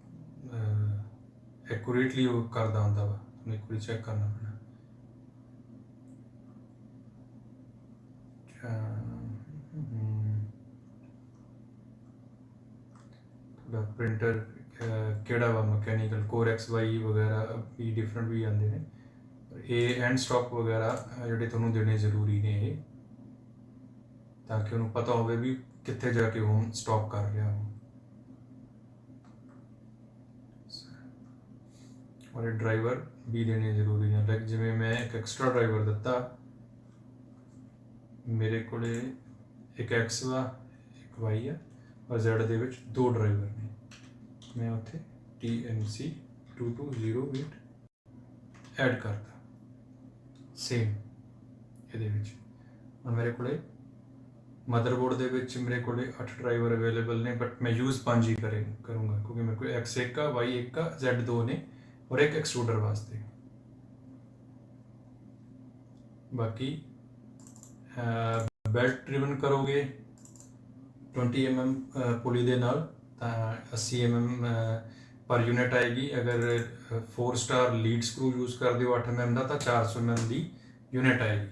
ਐਕੂਰੇਟਲੀ ਉਹ ਕਰਦਾ ਹੁੰਦਾ ਵਾ, ਤੁਹਾਨੂੰ ਇੱਕ ਵਾਰੀ ਚੈੱਕ ਕਰਨਾ ਪੈਣਾ। ਤੁਹਾਡਾ ਪ੍ਰਿੰਟਰ ਕਿਹੜਾ ਵਾ, ਮਕੈਨੀਕਲ ਕੋਰ XY ਵਗੈਰਾ ਵੀ ਡਿਫਰੈਂਟ ਵੀ ਆਉਂਦੇ ਨੇ, ਇਹ ਐਂਡ ਸਟਾਪ ਵਗੈਰਾ ਜਿਹੜੇ ਤੁਹਾਨੂੰ ਦੇਣੇ ਜ਼ਰੂਰੀ ਨੇ ਇਹ, ਤਾਂ ਕਿ ਉਹਨੂੰ ਪਤਾ ਹੋਵੇ ਵੀ ਕਿੱਥੇ ਜਾ ਕੇ ਉਹ ਸਟਾਪ ਕਰ ਰਿਹਾ ਹੋ। ਔਰ ਇਹ ਡਰਾਈਵਰ ਵੀ ਦੇਣੇ ਜ਼ਰੂਰੀ ਨੇ। ਲਾਈਕ ਜਿਵੇਂ ਮੈਂ ਇੱਕ ਐਕਸਟਰਾ ਡਰਾਈਵਰ ਦਿੱਤਾ, ਮੇਰੇ ਕੋਲੇ ਇੱਕ X ਵਾ ਇੱਕ Y ਆ ਔਰ Z ਦੇ ਵਿੱਚ 2 ਡਰਾਈਵਰ ਨੇ, ਮੈਂ ਉੱਥੇ TMC 2208 ਐਡ ਕਰਤਾ ਸੇਮ ਇਹਦੇ ਵਿੱਚ। ਹੁਣ ਮੇਰੇ ਕੋਲੇ ਮਦਰਬੋਰਡ ਦੇ ਵਿੱਚ ਮੇਰੇ ਕੋਲੇ 8 ਡਰਾਈਵਰ ਅਵੇਲੇਬਲ ਨੇ, ਬਟ ਮੈਂ ਯੂਜ਼ 5 ਹੀ ਕਰੂੰਗਾ ਕਿਉਂਕਿ ਮੇਰੇ ਕੋਲ X1 ਆ, Y1 ਆ, Z2 ਨੇ ਔਰ ਇੱਕ ਐਕਸਟਰੂਡਰ ਵਾਸਤੇ। ਬਾਕੀ ਬੈਲਟ ਡਰਿਵਨ ਕਰੋਗੇ 20 mm ਪੁਲੀ ਦੇ ਨਾਲ ਤਾਂ 80 mm ਪਰ ਯੂਨਿਟ ਆਏਗੀ। ਅਗਰ 4 ਸਟਾਰ ਲੀਡ ਸਕਰੂ ਯੂਜ਼ ਕਰਦੇ ਹੋ 8 mm ਦਾ ਤਾਂ 400 mm ਦੀ ਯੂਨਿਟ ਆਏਗੀ।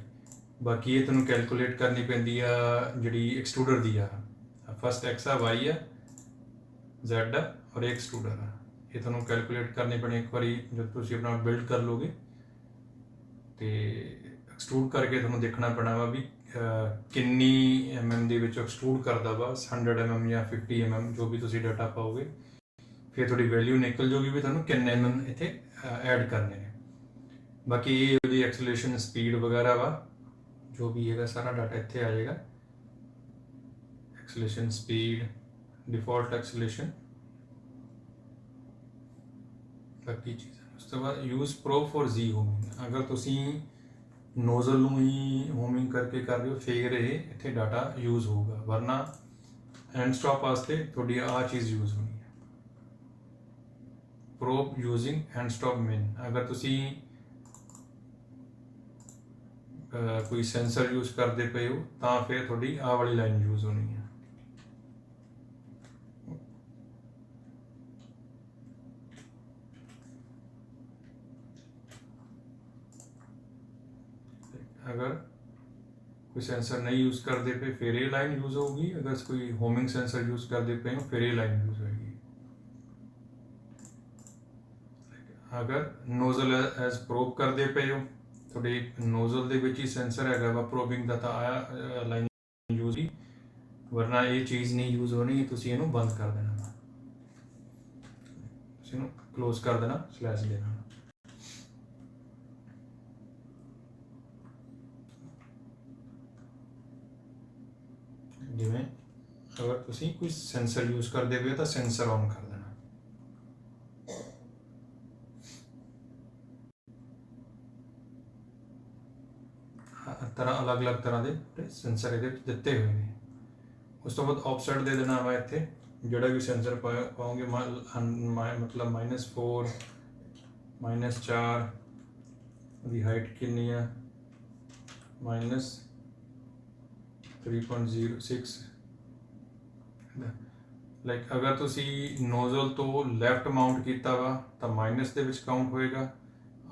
ਬਾਕੀ ਇਹ ਤੁਹਾਨੂੰ ਕੈਲਕੂਲੇਟ ਕਰਨੀ ਪੈਂਦੀ ਆ ਜਿਹੜੀ ਐਕਸਟਰੂਡਰ ਦੀ ਆ, ਫਸਟ X ਆ, Y ਆ, Z ਆ ਔਰ ਇਹ ਐਕਸਟਰੂਡਰ ਆ। ਇਹ ਤੁਹਾਨੂੰ ਕੈਲਕੂਲੇਟ ਕਰਨੀ ਪੈਣੀ ਇੱਕ ਵਾਰੀ ਜਦ ਤੁਸੀਂ ਆਪਣਾ ਬਿਲਡ ਕਰ ਲੋਗੇ, ਤੇ ਐਕਸਟਰੂਡ ਕਰਕੇ ਤੁਹਾਨੂੰ ਦੇਖਣਾ ਪੈਣਾ ਵਾ ਵੀ ਕਿੰਨੀ mm ਦੇ ਵਿੱਚ ਐਕਸਟਰੂਡ ਕਰਦਾ ਵਾ, 100 mm ਜਾਂ 50 mm ਜੋ ਵੀ ਤੁਸੀਂ ਡਾਟਾ ਪਾਓਗੇ, ਫਿਰ ਤੁਹਾਡੀ ਵੈਲਿਊ ਨਿਕਲ ਜਾਊਗੀ ਵੀ ਤੁਹਾਨੂੰ ਕਿੰਨੇ mm ਇੱਥੇ ਐਡ ਕਰਨੇ ਨੇ। ਬਾਕੀ ਇਹ ਉਹਦੀ ਐਕਸਲੇਸ਼ਨ ਸਪੀਡ ਵਗੈਰਾ ਵਾ, ਜੋ ਵੀ ਹੈਗਾ ਸਾਰਾ ਡਾਟਾ ਇੱਥੇ ਆ ਜਾਏਗਾ। ਐਕਸਲੇਸ਼ਨ ਸਪੀਡ, ਡਿਫਾਲਟ ਐਕਸਲੇਸ਼ਨ, ਬਾਕੀ ਚੀਜ਼ਾਂ। ਉਸ ਤੋਂ ਬਾਅਦ ਯੂਜ਼ ਪ੍ਰੋ ਫॉर Z ਹੋਮਿੰਗ, ਅਗਰ ਤੁਸੀਂ ਨੋਜ਼ਲ ਨੂੰ ਹੀ ਹੋਮਿੰਗ ਕਰਕੇ ਕਰ ਰਹੇ ਹੋ ਫਿਰ ਇਹ ਇੱਥੇ ਡਾਟਾ ਯੂਜ਼ ਹੋਊਗਾ, ਵਰਨਾ ਐਂਡ ਸਟਾਪ ਵਾਸਤੇ ਤੁਹਾਡੀ ਆਹ ਚੀਜ਼ ਯੂਜ਼ ਹੋਣੀ ਹੈ, ਪ੍ਰੋਬ ਯੂਜ਼ਿੰਗ ਐਂਡ ਸਟਾਪ ਮਿਨ। ਅਗਰ ਤੁਸੀਂ ਕੋਈ ਸੈਂਸਰ ਯੂਜ਼ ਕਰਦੇ ਪਏ ਹੋ ਤਾਂ ਫਿਰ ਤੁਹਾਡੀ ਆਹ ਵਾਲੀ ਲਾਈਨ ਯੂਜ਼ ਹੋਣੀ ਹੈ। अगर कोई सेंसर नहीं यूज़ करते पे फिर ये लाइन यूज़ होगी, अगर कोई होमिंग सेंसर यूज़ करते पे हो फिर ये लाइन यूज़ होगी। अगर नोजल एज प्रोब करते पे हो थोड़े नोजल ਦੇ ਵਿੱਚ ਹੀ ਸੈਂਸਰ ਹੈਗਾ ਵਾ ਪ੍ਰੋਬਿੰਗ ਦਾ, ਤਾਂ ਆਇਆ ਲਾਈਨ ਯੂਜ਼ ਹੀ, ਵਰਨਾ ਇਹ ਚੀਜ਼ ਨਹੀਂ ਯੂਜ਼ ਹੋਣੀ। ਤੁਸੀਂ ਇਹਨੂੰ ਬੰਦ ਕਰ ਦੇਣਾ, ਤੁਸੀਂ ਇਹਨੂੰ ਕਲੋਜ਼ ਕਰ ਦੇਣਾ, ਸਲੈਸ਼ ਦੇਣਾ। ਜਿਵੇਂ ਅਗਰ ਤੁਸੀਂ ਕੋਈ ਸੈਂਸਰ ਯੂਜ਼ ਕਰਦੇ ਪਏ ਤਾਂ ਸੈਂਸਰ ਔਨ ਕਰ ਦੇਣਾ। ਤਰ੍ਹਾਂ ਅਲੱਗ-ਅਲੱਗ ਤਰ੍ਹਾਂ ਦੇ ਸੈਂਸਰ ਇਹਦੇ ਵਿੱਚ ਦਿੱਤੇ ਹੋਏ ਨੇ। ਉਸ ਤੋਂ ਬਾਅਦ ਆਫਸੈਟ ਦੇ ਦੇਣਾ ਵਾ ਇੱਥੇ, ਜਿਹੜਾ ਵੀ ਸੈਂਸਰ ਪਾਓਗੇ ਮਤਲਬ -4 -4 ਉਹਦੀ ਹਾਈਟ ਕਿੰਨੀ ਆ, -3.06। ਲਾਈਕ ਅਗਰ ਤੁਸੀਂ ਨੋਜ਼ਲ ਤੋਂ ਲੈਫਟ ਮਾਊਂਟ ਕੀਤਾ ਵਾ ਤਾਂ ਮਾਈਨਸ ਦੇ ਵਿੱਚ ਕਾਊਂਟ ਹੋਏਗਾ,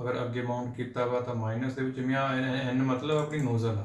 ਅਗਰ ਅੱਗੇ ਮਾਊਂਟ ਕੀਤਾ ਵਾ ਤਾਂ ਮਾਈਨਸ ਦੇ ਵਿੱਚ। ਜਿਵੇਂ ਐਨ ਮਤਲਬ ਆਪਣੀ ਨੋਜ਼ਲ ਆ,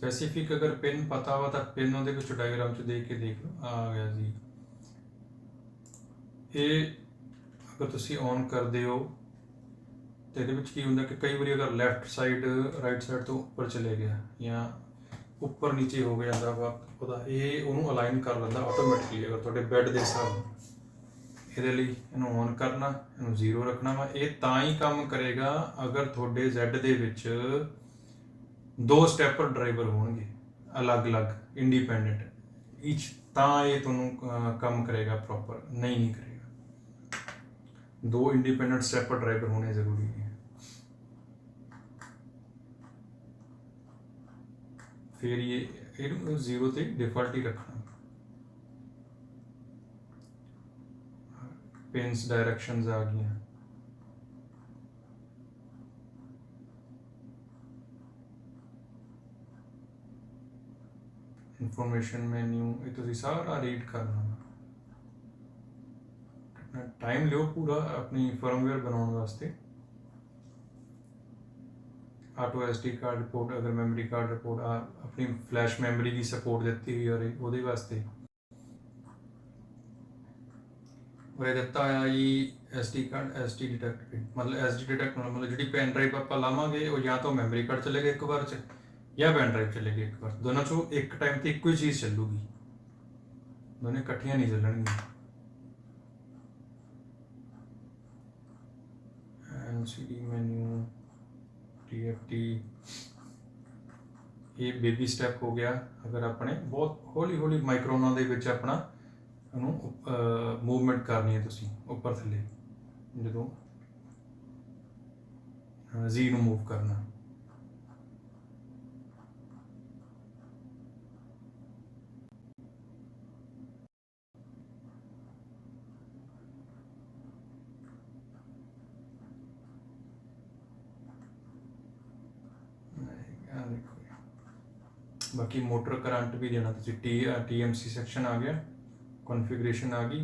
स्पैसीफिक अगर पिन पता हो तो पिन ਉਹਦੇ ਵਿੱਚ ਡਾਇਗਰਾਮ 'ਚ ਦੇਖ ਕੇ ਦੇਖ ਲਓ ਆ ਗਿਆ ਜੀ। ਇਹ ਅਗਰ ਤੁਸੀਂ ਔਨ ਕਰਦੇ ਹੋ ਤੇ ਇਹਦੇ ਵਿੱਚ ਕੀ ਹੁੰਦਾ ਕਿ ਕਈ ਵਾਰੀ ਅਗਰ ਲੈਫਟ ਸਾਈਡ ਰਾਈਟ ਸਾਈਡ ਤੋਂ ਉੱਪਰ ਚਲੇ ਗਿਆ ਜਾਂ ਉੱਪਰ ਨੀਚੇ ਹੋ ਗਿਆ ਜਾਂਦਾ ਵਾ ਉਹਦਾ ਇਹ ਉਹਨੂੰ ਅਲਾਈਨ ਕਰ ਲੈਂਦਾ ਆਟੋਮੈਟਿਕਲੀ ਅਗਰ ਤੁਹਾਡੇ ਬੈੱਡ ਦੇ ਹਿਸਾਬ ਨਾਲ। ਇਹਦੇ ਲਈ ਇਹਨੂੰ ਔਨ ਕਰਨਾ, ਇਹਨੂੰ 0 ਰੱਖਣਾ ਵਾ। ਇਹ ਤਾਂ ਹੀ ਕੰਮ ਕਰੇਗਾ ਅਗਰ ਤੁਹਾਡੇ Z ਦੇ ਵਿੱਚ 2 ਸਟੈਪਰ ਡਰਾਈਵਰ ਹੋਣਗੇ ਅਲੱਗ-ਅਲੱਗ ਇੰਡੀਪੈਂਡੈਂਟ ਈਚ, ਤਾਂ ਇਹ ਤੁਹਾਨੂੰ ਕੰਮ ਕਰੇਗਾ ਪ੍ਰੋਪਰ, ਨਹੀਂ ਕਰੇਗਾ। 2 ਇੰਡੀਪੈਂਡੈਂਟ ਸਟੈਪਰ ਡਰਾਈਵਰ ਹੋਣੇ ਜ਼ਰੂਰੀ ਹੈ। ਫਿਰ ਇਹਨੂੰ 0 ਤੇ ਡਿਫਾਲਟ ਹੀ ਰੱਖਣਾ। पिन्स डायरेक्शंस आ गई हैं। इंफॉर्मेशन मेन्यू ये तुसी सारा रीड करना, टाइम लियो पूरा अपनी फर्मवेयर बनाने वास्ते। ऑटो SD कार्ड रिपोर्ट, अगर मेमोरी कार्ड रिपोर्ट अपनी फ्लैश मेमोरी की सपोर्ट देती हुई और वो वास्ते और ਦਿੱਤਾ ਹੋਇਆ ਜੀ SD ਕਾਰਡ SD ਡਿਟੈਕਟ। ਮਤਲਬ SD ਡਿਟੈਕਟ ਮਤਲਬ ਜਿਹੜੀ ਪੈਨ ਡਰਾਈਵ ਆਪਾਂ ਲਾਵਾਂਗੇ ਉਹ ਜਾਂ ਤਾਂ ਮੈਮਰੀ ਕਾਰਡ ਚੱਲੇਗਾ ਇੱਕ ਵਾਰ 'ਚ ਜਾਂ ਪੈਨ ਡਰਾਈਵ ਚੱਲੇਗੀ ਇੱਕ ਵਾਰ, ਦੋਨਾਂ 'ਚੋਂ ਇੱਕ ਟਾਈਮ ਤੇ ਇੱਕੋ ਹੀ ਚੀਜ਼ ਚੱਲੂਗੀ, ਦੋਨੇ ਇਕੱਠੀਆਂ ਨਹੀਂ ਚੱਲਣਗੀਆਂ। LCD ਮੈਨੂ TFT ਇਹ ਬੇਬੀ ਸਟੈਪ ਹੋ ਗਿਆ। ਅਗਰ ਆਪਣੇ ਬਹੁਤ ਹੌਲੀ ਹੌਲੀ ਮਾਈਕਰੋਨਾਂ ਦੇ ਵਿੱਚ ਆਪਣਾ ਉਹਨੂੰ ਮੂਵਮੈਂਟ ਕਰਨੀ ਹੈ ਤੁਸੀਂ ਉੱਪਰ ਥੱਲੇ, ਜਦੋਂ Z ਨੂੰ ਮੂਵ ਕਰਨਾ। बाकी मोटर करंट भी देना तुसी TMC सेक्शन आ गया, कॉन्फ़िगरेशन आ गई,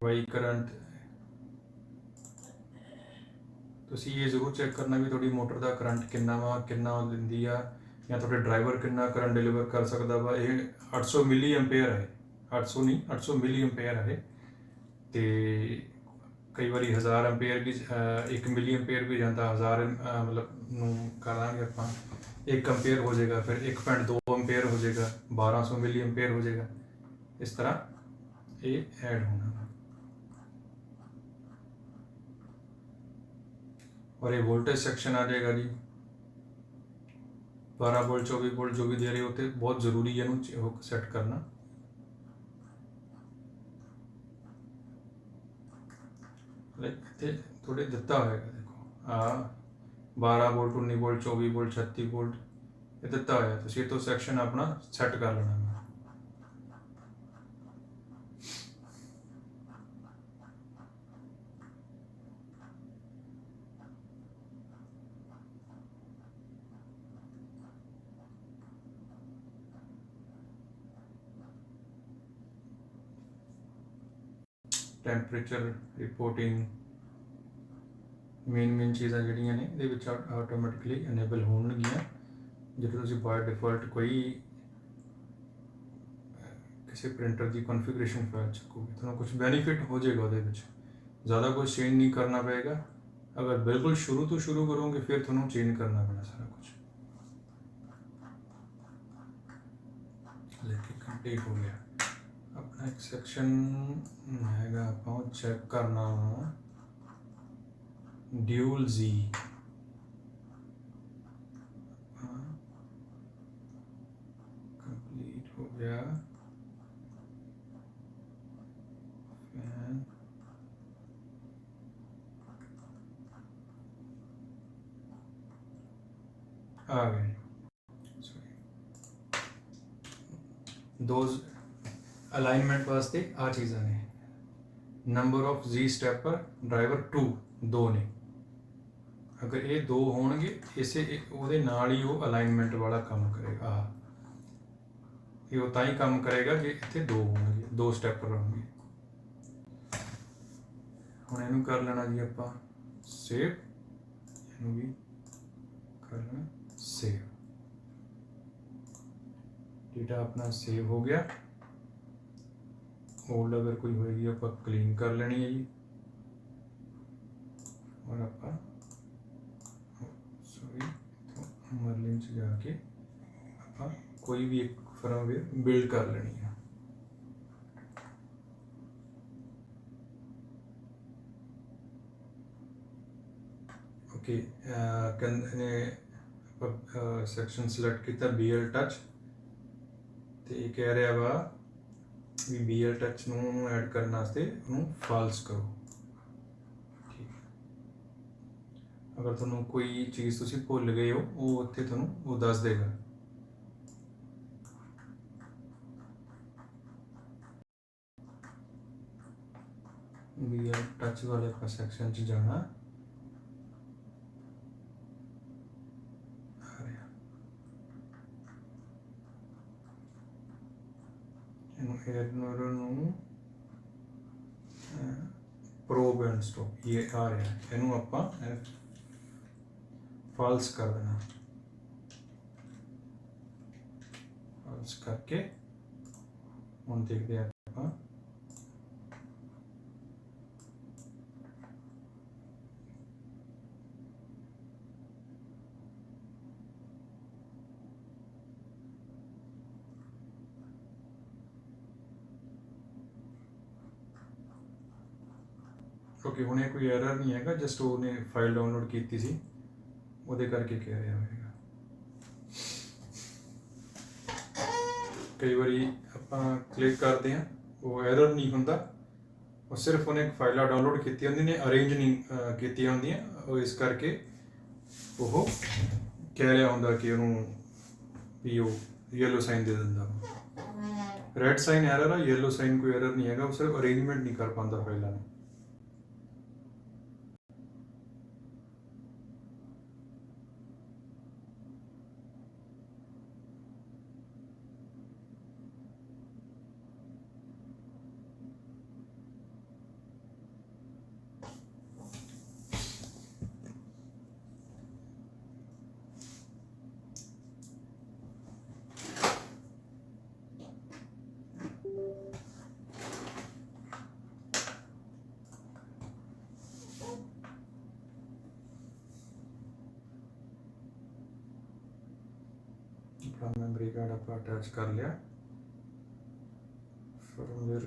वाई करंट तुसी ये जरूर चेक करना भी थोड़ी मोटर का करंट कितना वा कितना दिंदी आ, या थोड़े ड्राइवर कितना करंट डिलीवर कर सकता वा। ये 800 मिली एम्पेयर है, 800 नहीं 800 मिली एम्पेयर है। तो कई बार 1000 एम्पेयर भी 1 मिली एम्पेयर भी जाता, 1000 मतलब करांगे ਆਪਾਂ 1 एम्पेयर हो जाएगा, फिर 1.2 एम्पेयर हो जाएगा, 1200 मिली एम्पेयर हो जाएगा। इस तरह ये ऐड होना। और ये वोल्टेज सेक्शन आ जाएगा जी, 12 वोल्ट 24 वोल्ट जो भी दे रहे होते, बहुत ज़रूरी है इन्हों सेट करना। थोड़े दिता होगा देखो 12 वोल्ट 19 वोल्ट 24 वोल्ट 36 वोल्ट ये दिता होया, तो ये तो सेक्शन अपना सेट कर लेना। ਟੈਂਪਰੇਚਰ ਰਿਪੋਰਟਿੰਗ ਮੇਨ ਚੀਜ਼ਾਂ ਜਿਹੜੀਆਂ ਨੇ ਇਹਦੇ ਵਿੱਚ ਆਟੋਮੈਟਿਕਲੀ ਇਨੇਬਲ ਹੋਣਗੀਆਂ ਜਦੋਂ ਤੁਸੀਂ ਬਾਈ ਡਿਫਾਲਟ ਕੋਈ ਕਿਸੇ ਪ੍ਰਿੰਟਰ ਦੀ ਕਨਫੀਗਰੇਸ਼ਨ ਫਾਈਲ ਚੱਕੋਗੇ। ਤੁਹਾਨੂੰ ਕੁਝ ਬੈਨੀਫਿਟ ਹੋ ਜਾਏਗਾ ਉਹਦੇ ਵਿੱਚ, ज़्यादा कुछ चेंज नहीं करना पड़ेगा। अगर बिल्कुल शुरू तो शुरू करोगे फिर थोड़ा चेंज करना पैना सारा कुछ। लेकिन कंप्लीट हो गया अपना एक सेक्शन हैगा, आप चेक करना ड्यूल Z कंप्लीट हो गया। आ गए दोज अलाइनमेंट वास्ते आ चीज़ा ने। Number of Z stepper driver 2 ने, अगर ये 2 होणगे इसे ਉਹਦੇ ਨਾਲ ਹੀ ਉਹ ਅਲਾਈਨਮੈਂਟ ਵਾਲਾ ਕੰਮ ਕਰੇਗਾ। ਇਹ ਉਹ ਤਾਂ ਹੀ ਕੰਮ ਕਰੇਗਾ ਜੇ ਇੱਥੇ 2 ਹੋਣਗੇ, 2 ਸਟੈਪਰ ਹੋਣਗੇ। ਹੁਣ ਇਹਨੂੰ ਕਰ ਲੈਣਾ ਜੀ ਆਪਾਂ ਸੇਵ, ਇਹਨੂੰ ਵੀ ਕਰ ਲੈਣਾ ਸੇਵ। डेटा अपना सेव हो गया। ओल्ड अगर कोई होएगी आप क्लीन कर लेनी है जी, और आप सॉरी मर्लिन से जाके आप कोई भी एक फर्मवेयर बिल्ड कर लेनी है। ओके, सैक्शन सिलेक्ट किया BL टच, तो ये कह रहा वा भी BL टच नूं ऐड करने वास्ते उन्होंने फाल्स करो। ठीक, अगर तुहानूं कोई चीज़ तुसीं भुल गए हो वो उत्थे तुहानूं वो दस देगा। BL टच वाले आप सैक्शन च जाना, प्रोब एंड स्टॉप ये आ रहा है, इनू आप फाल्स कर देना। फाल्स करके हम देखते हैं आप ओके हुणे कोई एरर नहीं है, जस्ट उन्हें फाइल डाउनलोड की सी ਉਹਦੇ ਕਰਕੇ ਕਹਿ ਰਿਹਾ ਹੋਵੇਗਾ। ਕਈ ਵਾਰੀ ਆਪਾਂ ਕਲਿੱਕ ਕਰਦੇ ਹਾਂ ਉਹ ਐਰਰ ਨਹੀਂ ਹੁੰਦਾ, ਉਹ ਸਿਰਫ ਉਹਨੇ ਫਾਈਲਾਂ ਡਾਊਨਲੋਡ ਕੀਤੀਆਂ ਹੁੰਦੀਆਂ ਨੇ, ਅਰੇਂਜ ਨਹੀਂ ਕੀਤੀਆਂ ਹੁੰਦੀਆਂ, ਉਹ ਇਸ ਕਰਕੇ ਉਹ ਕਹਿ ਰਿਹਾ ਹੁੰਦਾ ਕਿ ਉਹਨੂੰ ਵੀ ਉਹ येलो साइन दे ਦਿੰਦਾ। ਰੈਡ ਸਾਈਨ ਐਰਰ ਆ, येलो ਸਾਈਨ ਕੋਈ ਐਰਰ ਨਹੀਂ ਹੈਗਾ, ਉਹ ਸਿਰਫ ਅਰੇਂਜਮੈਂਟ ਨਹੀਂ ਕਰ ਪਾਉਂਦਾ ਫਾਈਲਾਂ ਨੂੰ। ਮੈਮਰੀ ਕਾਰਡ ਆਪਾਂ ਅਟੈਚ ਕਰ ਲਿਆ, ਫਰਮਵੇਅਰ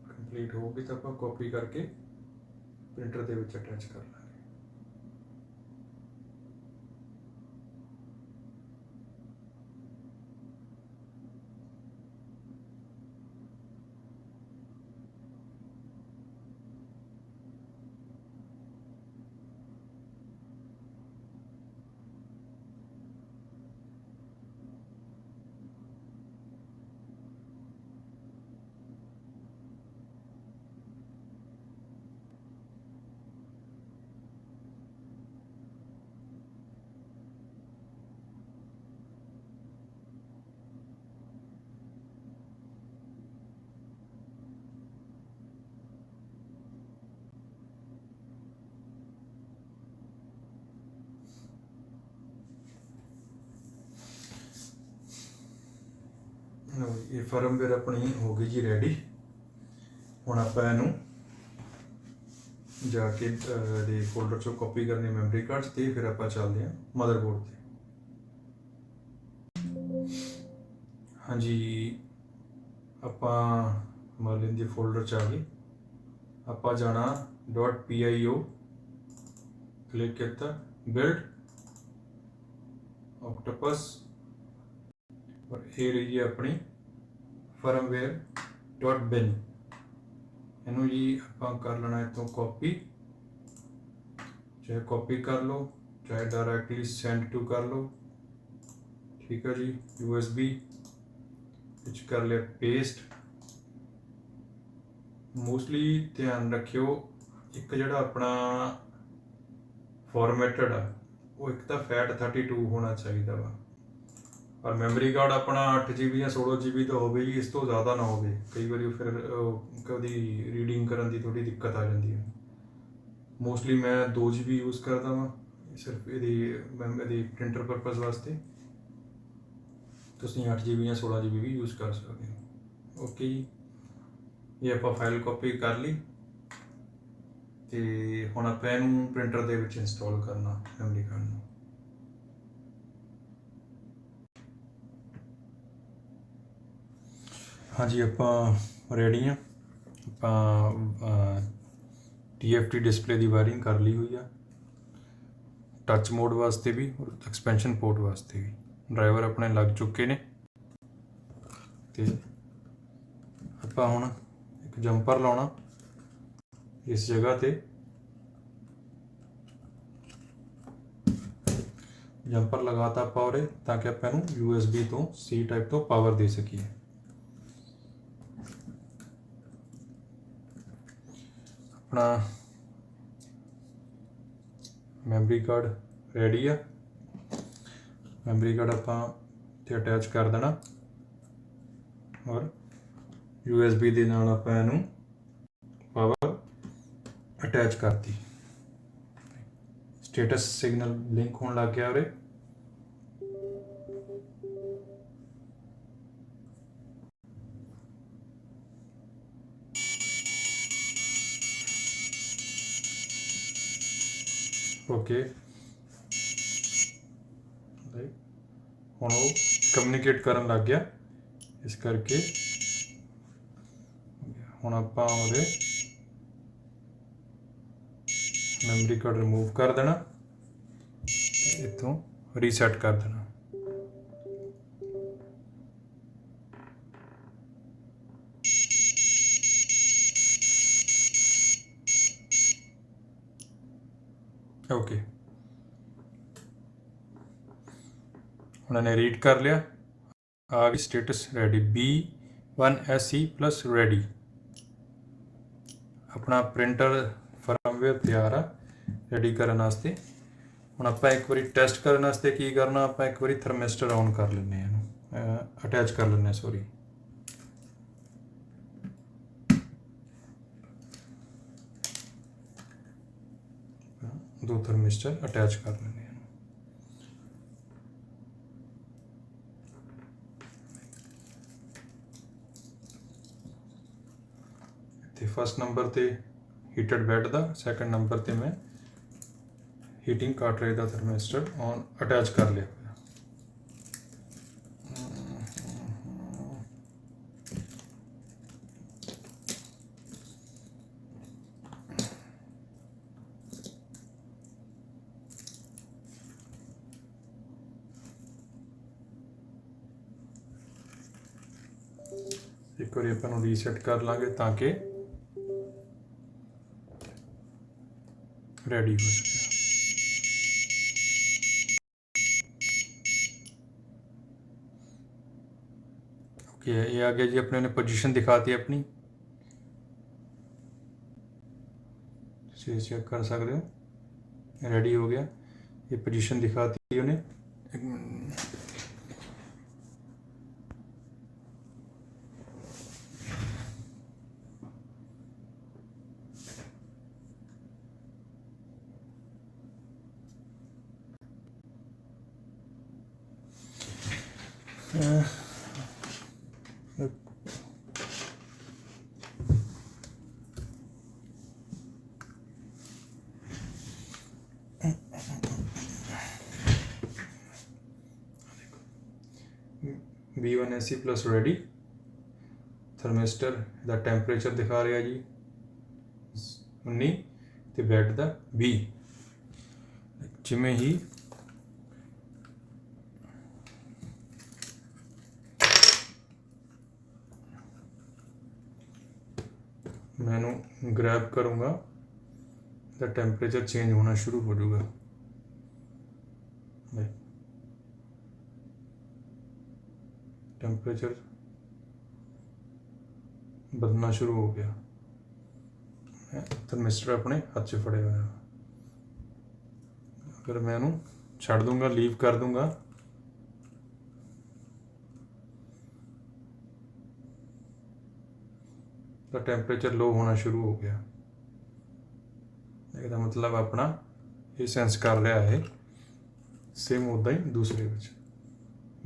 ਕੰਪਲੀਟ ਹੋ ਗਈ ਤਾਂ ਆਪਾਂ ਕਾਪੀ ਕਰਕੇ ਪ੍ਰਿੰਟਰ ਦੇ ਵਿੱਚ ਅਟੈਚ ਕਰ ਲਾਂਗੇ। ये फर्मवेयर अपनी हो गई जी रेडी। हुण आपां इहनूं जाके दे फोल्डर चों कॉपी करनी मैमरी कार्ड ते फिर आपां चलदे हां मदरबोर्ड ते। हाँ जी, आपां मर्लिन दे फोल्डर च आ गए, आपां जाना .pio क्लिक किया, बिल्ड ऑक्टोपस, और ये रही है अपनी firmware.bin। इनू जी आप कर लेना इतों कॉपी, चाहे कॉपी कर लो चाहे डायरैक्टली सेंड टू कर लो। ठीक है जी, USB कर लिया पेस्ट। मोस्टली ध्यान रखियो एक जड़ा अपना फॉर्मेटेड आ वो एक तो FAT32 होना चाहिए वा, और मैमरी कार्ड अपना 8 GB या 16 GB तो हो जी, इस तो ज़्यादा ना हो। कई बार फिर कभी रीडिंग करने की थोड़ी दिक्कत आ जाती है। मोस्टली मैं 2 GB यूज़ करता वहाँ सिर्फ ये प्रिंटर परपज़ वास्ते। ਤੁਸੀਂ 8 GB ਜਾਂ 16 GB ਵੀ ਯੂਜ਼ ਕਰ ਸਕਦੇ ਹੋ। ਓਕੇ ਜੀ, ਇਹ ਆਪਾਂ ਫਾਈਲ ਕਾਪੀ ਕਰ ਲਈ ਤੇ ਹੁਣ ਆਪਾਂ ਇਹਨੂੰ ਪ੍ਰਿੰਟਰ ਦੇ ਵਿੱਚ ਇੰਸਟਾਲ ਕਰਨਾ ਮੈਮਰੀ ਕਾਰਡ ਨੂੰ। ਹਾਂਜੀ, ਆਪਾਂ ਰੈਡੀ ਹਾਂ। ਆਪਾਂ TFT ਡਿਸਪਲੇ ਦੀ ਵਾਇਰਿੰਗ ਕਰ ਲਈ ਹੋਈ ਆ, ਟੱਚ ਮੋਡ ਵਾਸਤੇ ਵੀ ਔਰ ਐਕਸਪੈਂਸ਼ਨ ਪੋਰਟ ਵਾਸਤੇ ਵੀ। ਡਰਾਈਵਰ ਆਪਣੇ ਲੱਗ ਚੁੱਕੇ ਨੇ ਤੇ ਆਪਾਂ ਹੁਣ ਇੱਕ ਜੰਪਰ ਲਾਉਣਾ ਇਸ ਜਗ੍ਹਾ ਤੇ। ਜੰਪਰ ਲਗਾਤਾ ਆਪਾਂ ਉਰੇ ਤਾਂ ਕਿ ਆਪਾਂ ਇਹਨੂੰ USB ਤੋਂ C ਟਾਈਪ ਤੋਂ ਪਾਵਰ ਦੇ ਸਕੀਏ। ਆਪਣਾ ਮੈਮਰੀ ਕਾਰਡ ਰੈਡੀ ਆ। ਮੈਮਰੀ ਕਾਰਡ ਆਪਾਂ ਤੇ ਅਟੈਚ ਕਰ ਦੇਣਾ ਔਰ USB ਦੇ ਨਾਲ ਆਪਾਂ ਇਹਨੂੰ ਪਾਵਰ ਅਟੈਚ ਕਰਤੀ। ਸਟੇਟਸ ਸਿਗਨਲ ਬਲਿੰਕ ਹੋਣ ਲੱਗ ਗਿਆ ਉਰੇ। ਓਕੇ, ਹੁਣ ਉਹ ਕਮਿਊਨੀਕੇਟ ਕਰਨ ਲੱਗ ਗਿਆ, ਇਸ ਕਰਕੇ ਹੁਣ ਆਪਾਂ ਉਹਦੇ ਮੈਮਰੀ ਕਾਰਡ ਰਿਮੂਵ ਕਰ ਦੇਣਾ, ਇੱਥੋਂ ਰੀਸੈਟ ਕਰ ਦੇਣਾ। ਓਕੇ, ਹੁਣ ਇਹਨੇ ਰੀਡ ਕਰ ਲਿਆ, ਆ ਗਈ status ready B1SE plus ready. ਆਪਣਾ ਪ੍ਰਿੰਟਰ ਫਰਮਵੇਅਰ ਤਿਆਰ ਆ ਰੈਡੀ ਕਰਨ ਵਾਸਤੇ। ਹੁਣ ਆਪਾਂ ਇੱਕ ਵਾਰੀ ਟੈਸਟ ਕਰਨ ਵਾਸਤੇ ਕੀ ਕਰਨਾ, ਆਪਾਂ ਇੱਕ ਵਾਰੀ ਥਰਮਿਸਟਰ ਔਨ ਕਰ ਲੈਂਦੇ ਹਾਂ, ਇਹਨੂੰ ਅਟੈਚ ਕਰ ਲੈਂਦੇ ਹਾਂ, ਸੌਰੀ। ਦੋ ਥਰਮਿਸਟਰ ਅਟੈਚ ਕਰ ਲੈਂਦੇ ਹਾਂ। ਇੱਥੇ ਫਸਟ ਨੰਬਰ ਤੇ ਹੀਟਡ ਬੈੱਡ ਦਾ, ਸੈਕੰਡ ਨੰਬਰ ਤੇ ਮੈਂ ਹੀਟਿੰਗ ਕਾਰਟਰੇਜ ਦਾ ਥਰਮਿਸਟਰ ਔਨ ਅਟੈਚ ਕਰ ਲਿਆ। ਇੱਕ ਵਾਰੀ ਆਪਾਂ ਨੂੰ ਰੀਸੈਟ ਕਰ ਲਾਂਗੇ ਤਾਂ ਕਿ ਰੈਡੀ ਹੋ ਸਕੇ। ओके, ये आ गया जी, अपने ने पोजीशन दिखाती है अपनी, चेक कर सकते हो। रेडी हो गया, ये पोजीशन दिखाती है उन्हें। एक minute, B1SE plus ready. Thermistor ਦਾ ਟੈਂਪਰੇਚਰ ਦਿਖਾ ਰਿਹਾ ਜੀ 19 ਤੇ ਬੈੱਡ ਦਾ 20। ਜਿਵੇਂ ਹੀ मैं ਇਹਨੂੰ ਗ੍ਰੈਬ ਕਰੂੰਗਾ ਤਾਂ ਟੈਂਪਰੇਚਰ ਚੇਂਜ ਹੋਣਾ ਸ਼ੁਰੂ ਹੋ ਜਾਊਗਾ। ਟੈਂਪਰੇਚਰ बदलना शुरू हो गया। थर्मिस्टर अपने हाथ से फड़े हुए हैं। अगर मैं इन्हू छड़ दूंगा, लीव कर दूंगा, तो टेम्परेचर लो होना शुरू हो गया। ਇਹਦਾ मतलब अपना ये सेंस कर रहा है। सेम उदा ही दूसरे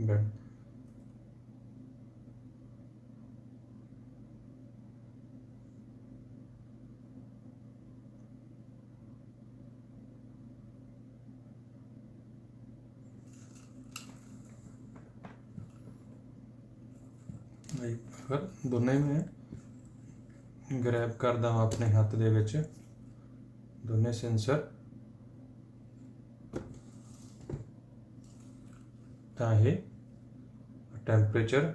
बैड ਅਗਰ ਦੋਨੇ ਮੈਂ ਗ੍ਰੈਬ ਕਰਦਾ ਹਾਂ ਆਪਣੇ ਹੱਥ ਦੇ ਵਿੱਚ ਦੋਨੇ ਸੈਂਸਰ ਤਾਂ ਇਹ ਟੈਂਪਰੇਚਰ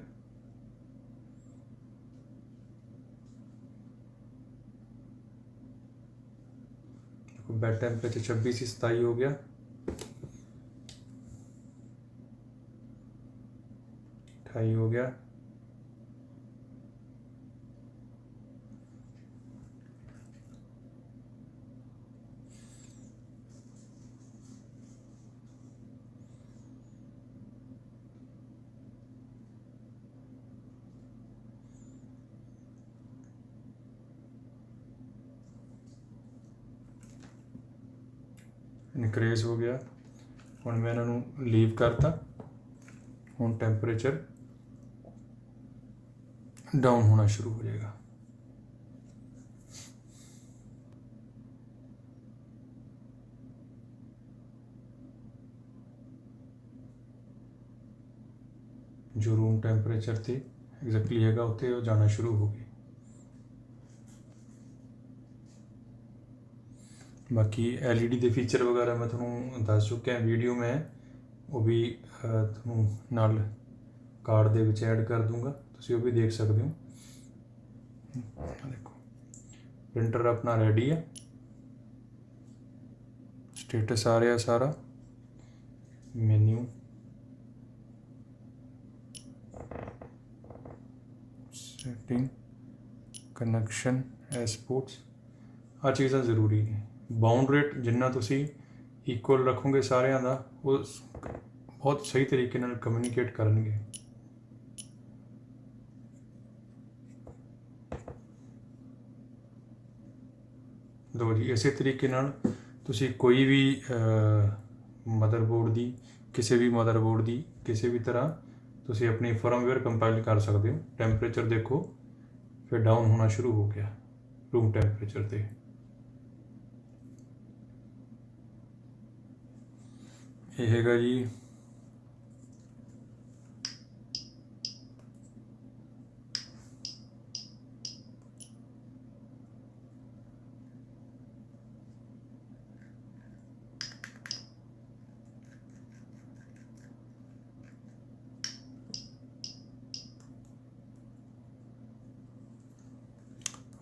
बेड टेम्परेचर 26 से 27 हो गया, 28 हो गया, इनक्रीज हो गया। हुण मैं इन्हों लीव करता, हुण टैंपरेचर डाउन होना शुरू हो जाएगा। जो रूम टैंपरेचर थे एग्जैक्टली हैगा उत्थे वो जाना शुरू हो गई। बाकी LED के फीचर वगैरह मैं थोड़ा दस चुका वीडियो में, वो भी थोड़ा नाल कार्ड दे विच ऐड कर दूंगा, तुसीं वो भी देख सकते हो। देखो प्रिंटर अपना रेडी है, स्टेटस आ रहा सारा, मेन्यू सेटिंग कनैक्शन एयरपोर्ट्स आ चीज़ां जरूरी ने। बाउंड रेट जिन्ना तुसी इक्वल रखोगे सारिਆਂ ਦਾ वो बहुत सही तरीके नाल कम्यूनीकेट करनगे। दो जी इसे तरीके नाल तुसी कोई भी मदरबोर्ड दी किसी भी तरह तुसी अपनी फर्मवेयर कंपाइल कर सकते हो। टैंपरेचर देखो फिर डाउन होना शुरू हो गया रूम टैंपरेचर ते। ਇਹ ਹੈਗਾ ਜੀ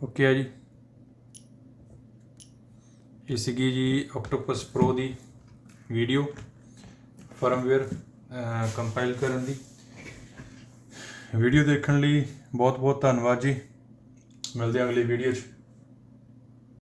ਓਕੇ ਆ ਜੀ। ਇਹ ਸੀਗੀ ਜੀ ਆਕਟੋਪਸ ਪ੍ਰੋ ਦੀ ਵੀਡੀਓ ਫਰਮਵੇਅਰ ਕੰਪਾइल ਕਰਨ ਦੀ। ਵੀਡੀਓ ਦੇਖਣ ਲਈ ਬਹੁਤ ਬਹੁਤ ਧੰਨਵਾਦ ਜੀ। ਮਿਲਦੇ ਹਾਂ ਅਗਲੀ ਵੀਡੀਓ 'ਚ।